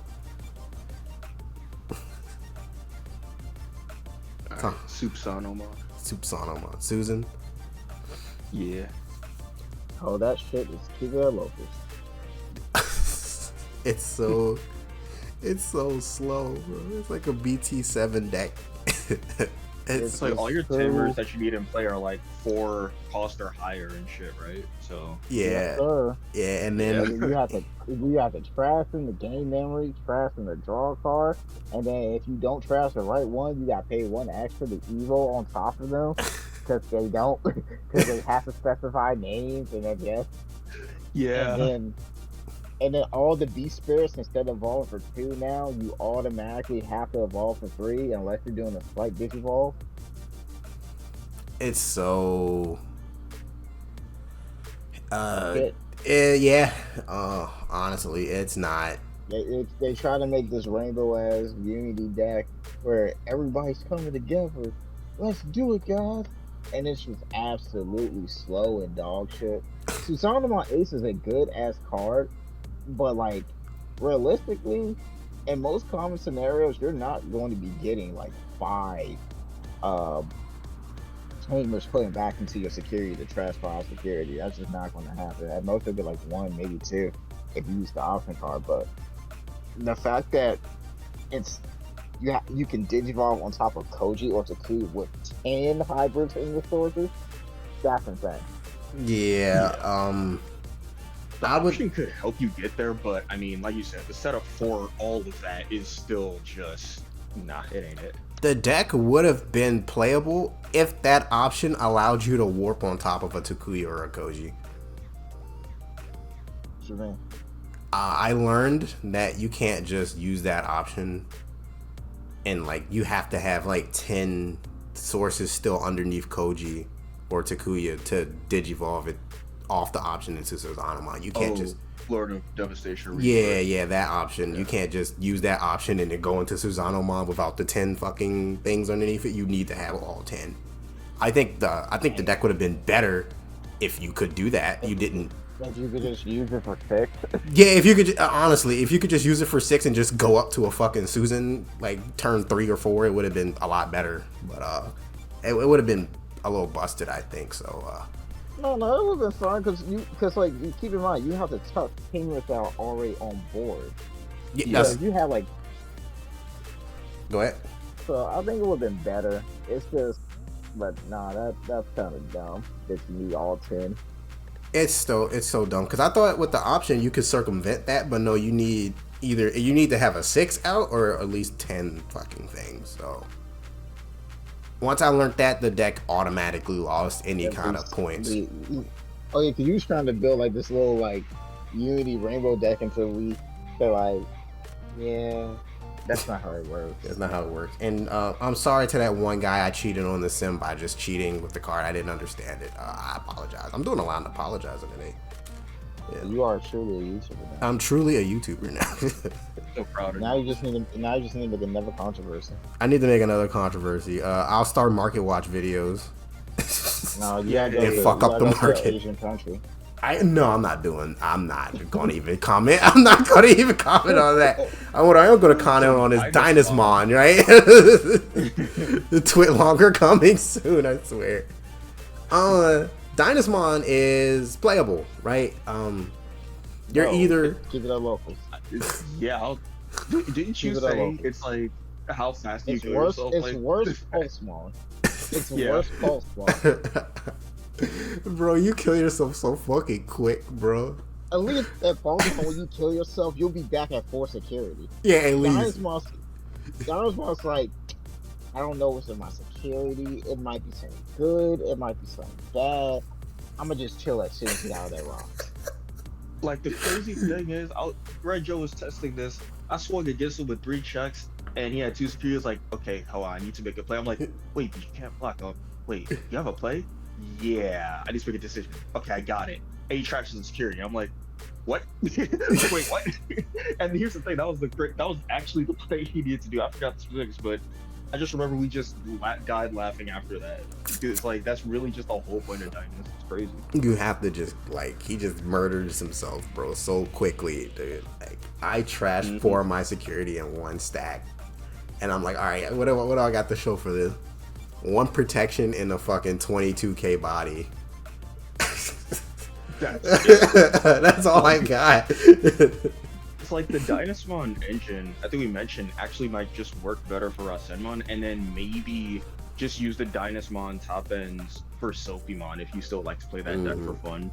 Supsanoma. Susan. Yeah. Oh, that shit is keep it at locals. It's so slow, bro. It's like a BT7 deck. It's like all your timbers that you need in play are like 4 cost or higher and shit, right? So yeah, and then you have to trash in the game memory, trash in the draw card, and then if you don't trash the right one, you got to pay 1 extra to Evo on top of them because they have to specify names and then yeah. And then And then all the beast spirits, instead of evolving for 2 now, you automatically have to evolve for 3 unless you're doing a slight digivolve. It's so yeah. Honestly, it's not. They try to make this rainbow as Unity deck where everybody's coming together. Let's do it, guys. And it's just absolutely slow and dog shit. Susanoo Ace is a good ass card, but like realistically, in most common scenarios, you're not going to be getting like 5 tamers putting back into your security to trash 5 security. That's just not going to happen. At most, it'll be like 1, maybe 2 if you use the option card. But the fact that it's you can digivolve on top of Koji or Takuya with 10 hybrids in your sources, that's insane. Yeah. The option could help you get there, but I mean, like you said, the setup for all of that is still just it ain't it. The deck would have been playable if that option allowed you to warp on top of a Takuya or a Koji. What you mean? I learned that you can't just use that option, and like you have to have like 10 sources still underneath Koji or Takuya to digivolve it off the option into Susanoo. You can't just Lord of Devastation. Yeah, that option. Yeah. You can't just use that option and then go into Susanoo without the 10 fucking things underneath it. You need to have all 10. I think the deck would have been better if you could do that. You didn't. If you could just use it for 6. Yeah, if you could honestly, if you could just use it for 6 and just go up to a fucking Susan like turn 3 or 4, it would have been a lot better. But it would have been a little busted, I think. So. No, it would have been fine because like you keep in mind you have to tuck teamers that are already on board. Yeah, you have like. Go ahead. So I think it would have been better. It's just, but that's kind of dumb that you need all 10. It's so dumb because I thought with the option you could circumvent that, but no, you need to have a 6 out or at least 10 fucking things. So once I learned that, the deck automatically lost any kind of points. Oh yeah, because you was trying to build like this little like Unity rainbow deck until we feel like, yeah, that's not how it works. That's not how it works. And I'm sorry to that one guy I cheated on the sim by just cheating with the card. I didn't understand it. I apologize. I'm doing a lot of apologizing today. Yeah. You are truly a YouTuber now. I'm truly a YouTuber now. So proud of now you just need to make another controversy. I need to make another controversy. I'll start market watch videos. No, and fuck up the market. Asian country. I'm not going to even comment. I'm not going to even comment on that. What I am going to comment on is Dynasmon, right? The twit longer coming soon, I swear. Dynasmon is playable, right? You're either keep it at locals. Yeah, didn't you say it's like how fast you kill yourself? It's worse Pulsemon. It's worse Pulsemon. Bro, you kill yourself so fucking quick, bro. At least at Pulsemon, when you kill yourself, you'll be back at 4 security. Yeah, at least. Dynasmon's like, I don't know what's in my security. It might be something good. It might be something bad. I'm gonna just chill as soon as get out of that rock. Like the crazy thing is, Red Joe was testing this. I swung against him with 3 checks, and he had 2 securities. Like, okay, hold on, I need to make a play. I'm like, wait, you can't block. Wait, you have a play? Yeah, I need to make a decision. Okay, I got it. 8 tractions of security. I'm like, what? Wait, what? And here's the thing, that was actually the play he needed to do. I forgot the specifics, but I just remember we just died laughing after that. It's like, that's really just the whole point of Dinos. It's crazy. You have to just, like, he just murders himself, bro, so quickly, dude. Like, I trashed 4 of my security in 1 stack. And I'm like, all right, what do I got to show for this? 1 protection in a fucking 22k body. That's all I got. It's like the Dynasmon engine, I think we mentioned, actually might just work better for Rasenmon, and then maybe just use the Dynasmon top ends for Sophimon if you still like to play that deck for fun.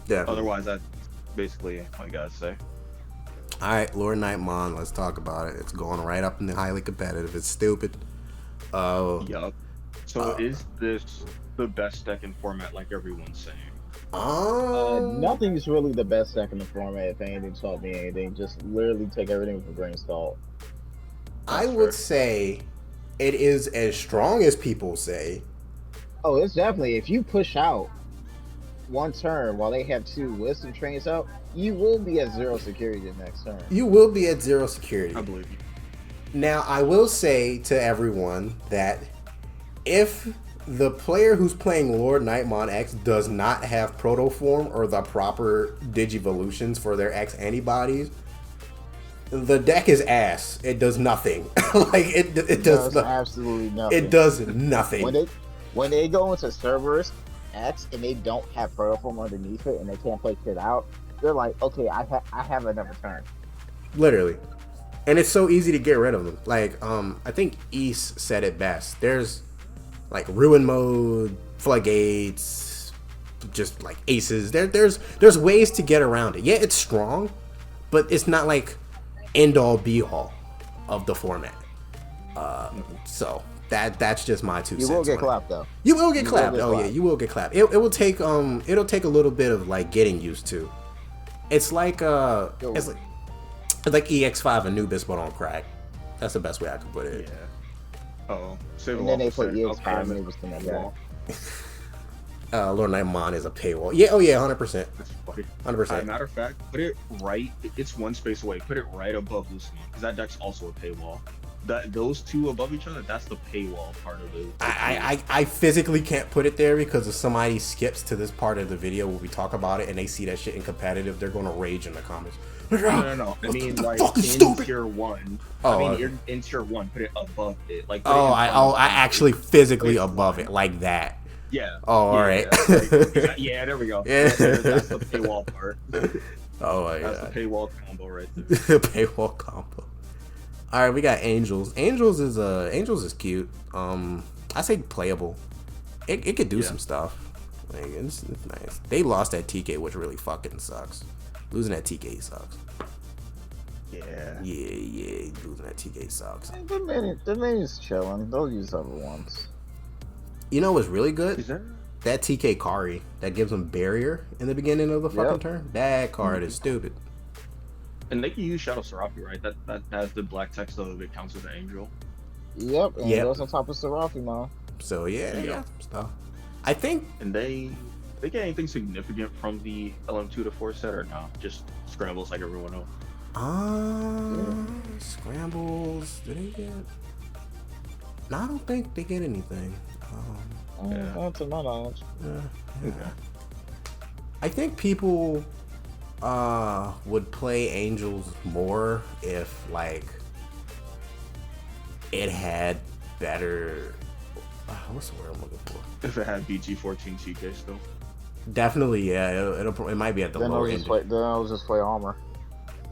Yeah. Otherwise, that's basically what I gotta say. Alright, Lord Nightmon, let's talk about it. It's going right up in the highly competitive. It's stupid. Yup. So is this the best deck in format like everyone's saying? Nothing's really the best deck in the format. If anything taught me anything, just literally take everything with a grain of salt. I would say it is as strong as people say. Oh, it's definitely, if you push out one turn while they have 2 wisdom trains out, you will be at 0 security the next turn. You will be at 0 security. I believe you. Now, I will say to everyone that if the player who's playing Lord Nightmon X does not have Protoform or the proper Digivolutions for their X antibodies, the deck is ass. It does nothing. Like it does absolutely nothing. It does nothing. When they go into Cerberus X and they don't have Protoform underneath it and they can't play shit out, they're like, okay, I have another turn. Literally. And it's so easy to get rid of them. Like, I think East said it best. There's like Ruin Mode, Floodgates, just like Aces. There's ways to get around it. Yeah, it's strong, but it's not like end all be all of the format. So that's just my 2 cents. You will get clapped though. You will get clapped. Oh yeah, you will get clapped. It will take it'll take a little bit of like getting used to. It's like it's like EX5 Anubis but on crack. That's the best way I could put it. Yeah. Oh, and then they put EX5 Anubis in that. Lord Nightmon is a paywall. Yeah, oh yeah, 100%. 100%. Matter of fact, put it right. It's one space away. Put it right above Lucemon because that deck's also a paywall. Those 2 above each other, that's the paywall part of it. I physically can't put it there because if somebody skips to this part of the video where we talk about it and they see that shit in competitive, they're gonna rage in the comments. No. I mean, like in tier 1. In tier 1, put it above it. Like I actually physically above it like that. Yeah. Oh, all right. Yeah, there we go. Yeah, that's the paywall part. Oh my god. That's the paywall combo right there. The paywall combo. All right, we got Angels. Angels is cute. I say playable. It could do some stuff. Like it's nice. They lost at TK, which really fucking sucks. Losing at TK sucks. Yeah. Yeah. Losing at TK sucks. The main chilling. They'll use other ones. You know what's really good? Is that TK Kari that gives them barrier in the beginning of the fucking turn? That card is stupid. And they can use Shadow Seraphim, right? That has the black text of it counts as an angel. Yep, and it goes on top of Seraphim now. So yeah, stuff. I think. And they get anything significant from the LM2 to 4 set or no? Just scrambles like everyone else. Scrambles. Do they get? No, I don't think they get anything. Not to my knowledge. Yeah. I think people would play Angels more if like it had better what's the word I'm looking for? If it had BG14 TK still. Definitely, yeah. It might be at the lower end. Then I'll just play armor.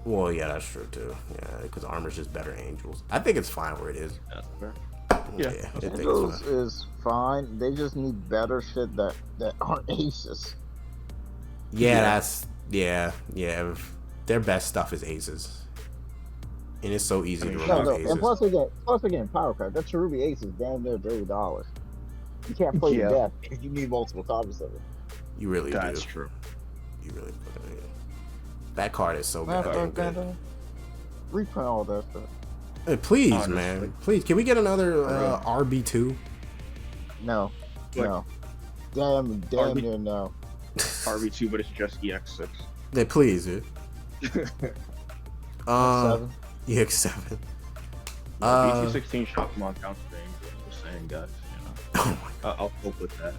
Well, yeah, that's true too. Yeah, because armor's just better Angels. I think it's fine where it is. That's fair. Yeah, Angels is fine. They just need better shit that aren't aces. Yeah. Their best stuff is aces, and it's so easy to remove aces. And plus they get power card. That Cherubi ace is damn near $30. You can't play to death if you need multiple copies of it. You really do. That's true. You really do. That card is so good. Reprint all that stuff. Hey, please, man. Please, can we get another RB2? No. Damn near no. RB2, but it's just EX6. Yeah, please, dude. EX7. EX7. BT16 Shockmon counts the angel. Just saying, guys. You know. Oh my God. I'll cope with that.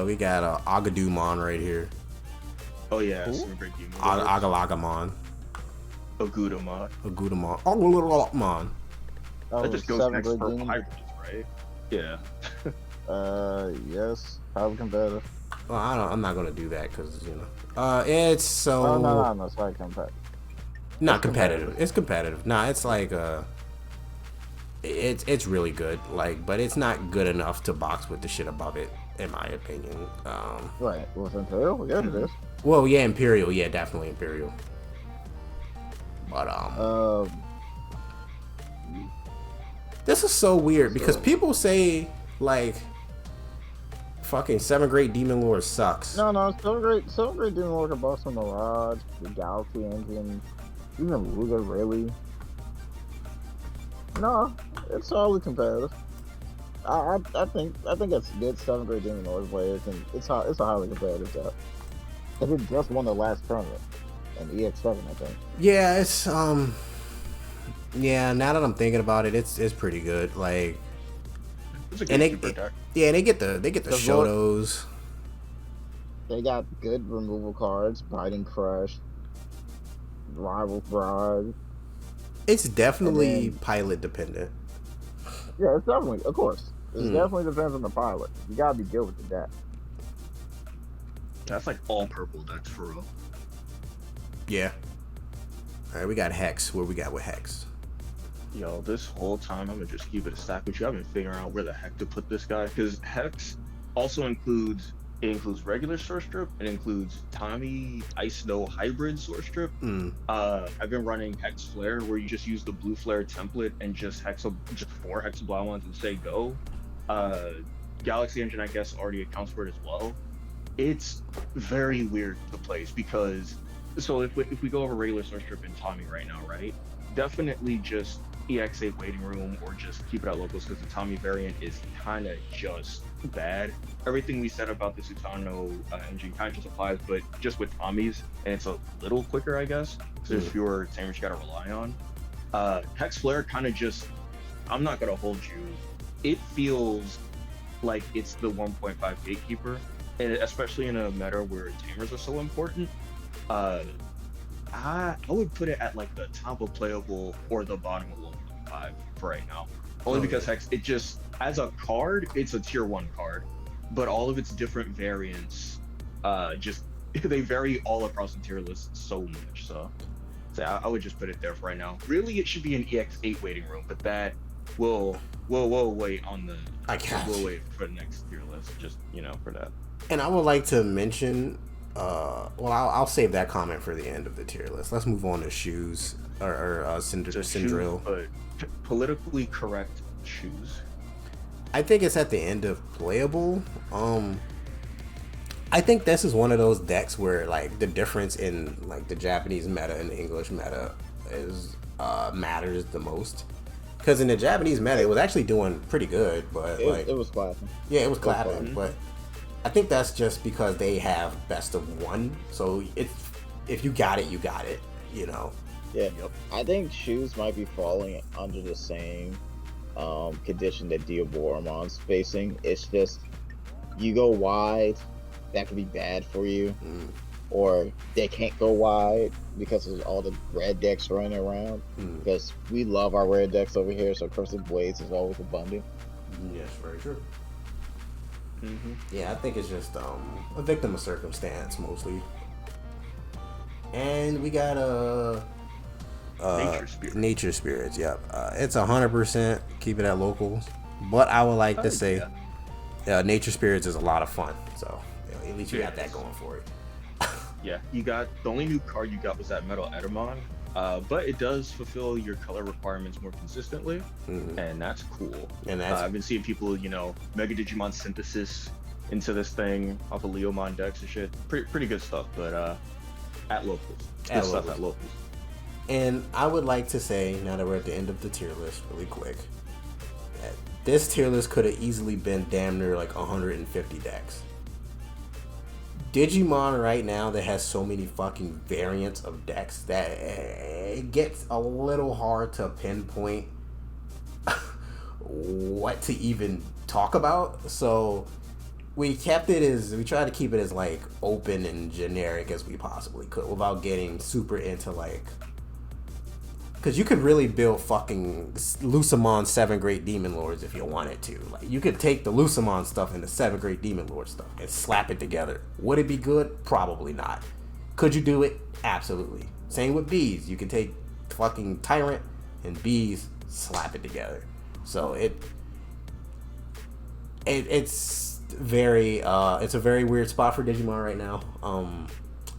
We got Agadumon right here. Oh yeah, some great demons. Agalagamon. Agudamon. Agudamon. That just goes next for pirates, right? Yeah. Yes. Probably competitive. Well, I'm not gonna do that because it's so. No. It's like competitive. Not competitive. It's competitive. Nah, it's like it's really good. Like, but it's not good enough to box with the shit above it, in my opinion. Right. With Imperial, yeah, it is. Well, yeah, Imperial. Yeah, definitely Imperial. But this is so weird because people say like Fucking 7 Great Demon Lord sucks. No, Seven Great Demon Lord can boss on Mirage, the Galaxy Engine, even Ruler, really. No, it's solidly competitive. I think it's good 7 Great Demon Lord players, and it's a highly competitive set. Because it just won the last tournament, and EX7, I think. Yeah, it's yeah. Now that I'm thinking about it, it's pretty good. Like, It's a and good deck. yeah, they get the Shotos. They got good removal cards, Biting Crush, Rival Frog. It's definitely pilot dependent. Yeah, it's definitely, of course. It definitely depends on the pilot. You gotta be good with the deck. That's like all purple decks for real. Yeah. All right, we got Hex. What we got with Hex? Yo, this whole time I'm gonna just keep it a stack with you. I've been figuring out where the heck to put this guy because Hex also includes regular Source Strip. It includes Tommy Ice Snow Hybrid Source Strip. I've been running Hex Flare where you just use the blue flare template and just 4 Hexablowons and say go. Galaxy Engine I guess already accounts for it as well. It's very weird to place because if we go over regular Source Strip and Tommy right now, right? Definitely just EX8 waiting room or just keep it at locals because the Tommy variant is kind of just bad. Everything we said about the Sutano engine kind of just applies, but just with Tommy's, and it's a little quicker, I guess, because there's fewer tamers you gotta rely on. Hex Flare kind of just, I'm not gonna hold you, it feels like it's the 1.5 gatekeeper, and especially in a meta where tamers are so important. I would put it at like the top of playable or the bottom of 1.5 for right now. Only because Hex, it just, as a card, it's a tier 1 card, but all of its different variants, they vary all across the tier list so much. So I would just put it there for right now. Really, it should be an EX8 waiting room, but that we'll wait on the. We'll wait for the next tier list, just for that. And I would like to mention. I'll save that comment for the end of the tier list. Let's move on to shoes or Syndrill. But politically correct shoes. I think it's at the end of playable. I think this is one of those decks where like the difference in like the Japanese meta and the English meta is matters the most. Because in the Japanese meta, it was actually doing pretty good, but it was clapping. Yeah, it was clapping, but I think that's just because they have best of one. So if you got it, you got it. Yeah. Yep. I think shoes might be falling under the same condition that Diaboramon's facing. It's just you go wide, that could be bad for you, or they can't go wide because of all the red decks running around. Because we love our red decks over here, so Crimson Blades is always abundant. Yes, very true. Yeah, I think it's just a victim of circumstance mostly. And we got Nature Spirits. Yep, it's 100% keep it at locals. But I would like to say, Nature Spirits is a lot of fun. So at least you got that going for it. Yeah, you got the only new card you got was that Metal Edamon. But it does fulfill your color requirements more consistently, and that's cool. And I've been seeing people, Mega Digimon synthesis into this thing off of Leomon decks and shit. Pretty good stuff, but at locals. At locals. And I would like to say, now that we're at the end of the tier list, really quick, that this tier list could have easily been damn near like 150 decks. Digimon right now that has so many fucking variants of decks that it gets a little hard to pinpoint what to even talk about. So we tried to keep it as like open and generic as we possibly could without getting super into like, because you could really build fucking Lucemon 7 Great Demon Lords if you wanted to. Like, you could take the Lucemon stuff and the 7 Great Demon Lord stuff and slap it together. Would it be good? Probably not. Could you do it? Absolutely. Same with bees. You can take fucking Tyrant and bees, slap it together. So it's a very weird spot for Digimon right now.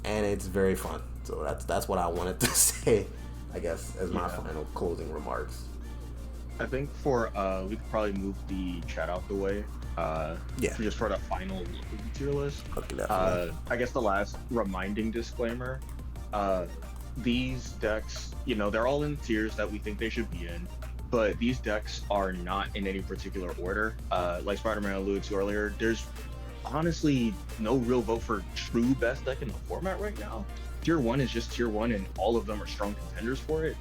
And it's very fun. So that's what I wanted to say, I guess, as my final closing remarks. I think for we could probably move the chat out the way. Yeah. Just for the final look of the tier list. Okay, definitely. I guess the last reminding disclaimer. These decks, you know, they're all in tiers that we think they should be in, but these decks are not in any particular order. Like Spider-Man alluded to earlier, there's honestly no real vote for true best deck in the format right now. Tier 1 is just tier 1, and all of them are strong contenders for it.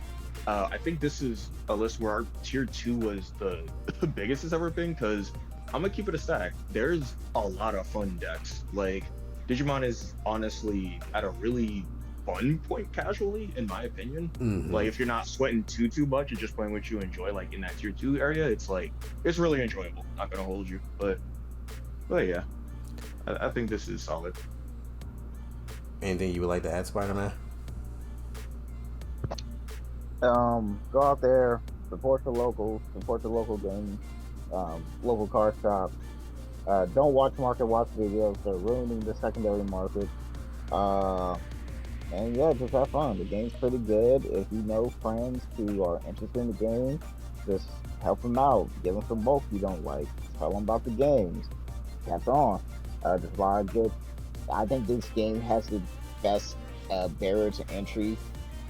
I think this is a list where our tier 2 was the biggest it's ever been, because I'm gonna keep it a stack. There's a lot of fun decks. Like, Digimon is honestly at a really fun point casually, in my opinion. Like, if you're not sweating too much and just playing what you enjoy, like in that tier 2 area, it's like, it's really enjoyable. Not gonna hold you, but yeah, I think this is solid. Anything you would like to add, Spider-Man? Go out there, support the locals, support the local games, local car shops. Don't watch videos. They're ruining the secondary market. And yeah, just have fun. The game's pretty good. If you know friends who are interested in the game, just help them out. Give them some bulk you don't like. Tell them about the games. That's on. Just buy a good. I think this game has the best barrier to entry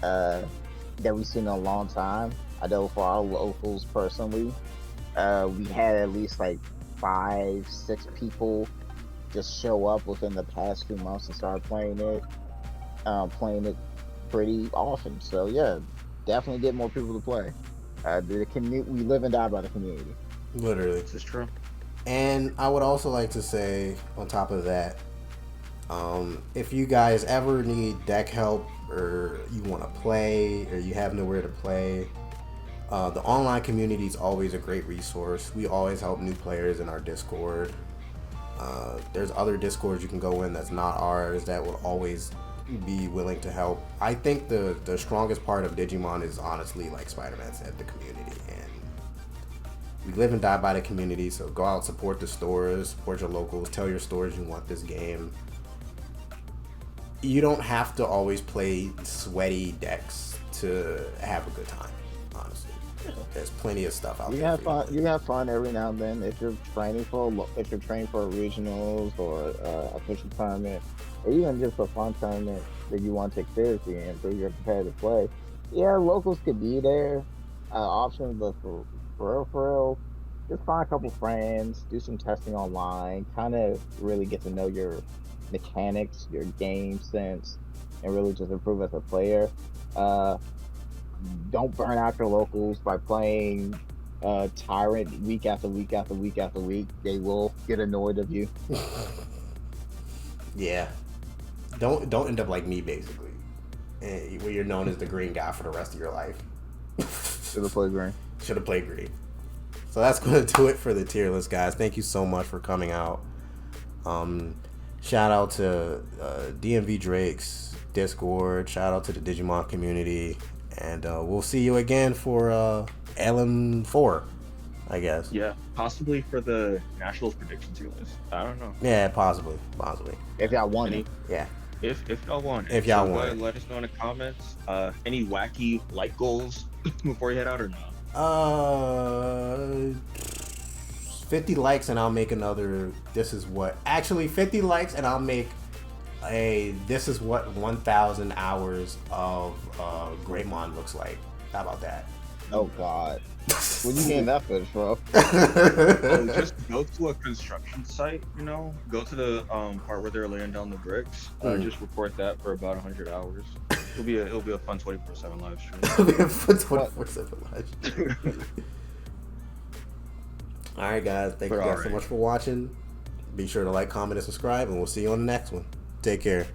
that we've seen in a long time. I know for our locals personally, we had at least like 5-6 people just show up within the past 2 months and start playing it pretty often. So yeah, definitely get more people to play. We live and die by the community. Literally. This is true. And I would also like to say, on top of that, if you guys ever need deck help, or you want to play, or you have nowhere to play, the online community is always a great resource. We always help new players in our Discord. There's other Discords you can go in that's not ours that will always be willing to help. I think the strongest part of Digimon is honestly, like Spider-Man said, the community. And we live and die by the community, so go out, support the stores, support your locals, tell your stores you want this game. You don't have to always play sweaty decks to have a good time, honestly. There's plenty of stuff out there. You have fun every now and then if you're training for regionals or official tournament, or even just a fun tournament that you want to take seriously and improve your competitive play. Yeah, locals could be there, options, but for real, just find a couple friends, do some testing online, kind of really get to know your mechanics, your game sense, and really just improve as a player. Don't burn out your locals by playing Tyrant week after week after week after week. They will get annoyed of you. Yeah. Don't end up like me, basically, where you're known as the green guy for the rest of your life. Should have played green. Should have played green. So that's going to do it for the tier list, guys. Thank you so much for coming out. Shout out to Dmvdrakes Discord. Shout out to the Digimon community. And we'll see you again for LM4, I guess. Yeah, possibly for the Nationals prediction tier list. I don't know. Yeah, possibly. If y'all want it. Yeah. If y'all want it. If y'all want it. Let us know in the comments. Any wacky light goals before you head out or not? 50 likes and I'll make another 50 likes and I'll make this is what 1,000 hours of Greymon looks like. How about that? Oh god. Where'd you gain that footage from? Just go to a construction site, go to the part where they're laying down the bricks. Just record that for about 100 hours. It'll be a fun 24/7 live stream. It'll be a fun 24/7 live stream. Alright guys, thank you guys so much for watching. Be sure to like, comment, and subscribe, and we'll see you on the next one. Take care.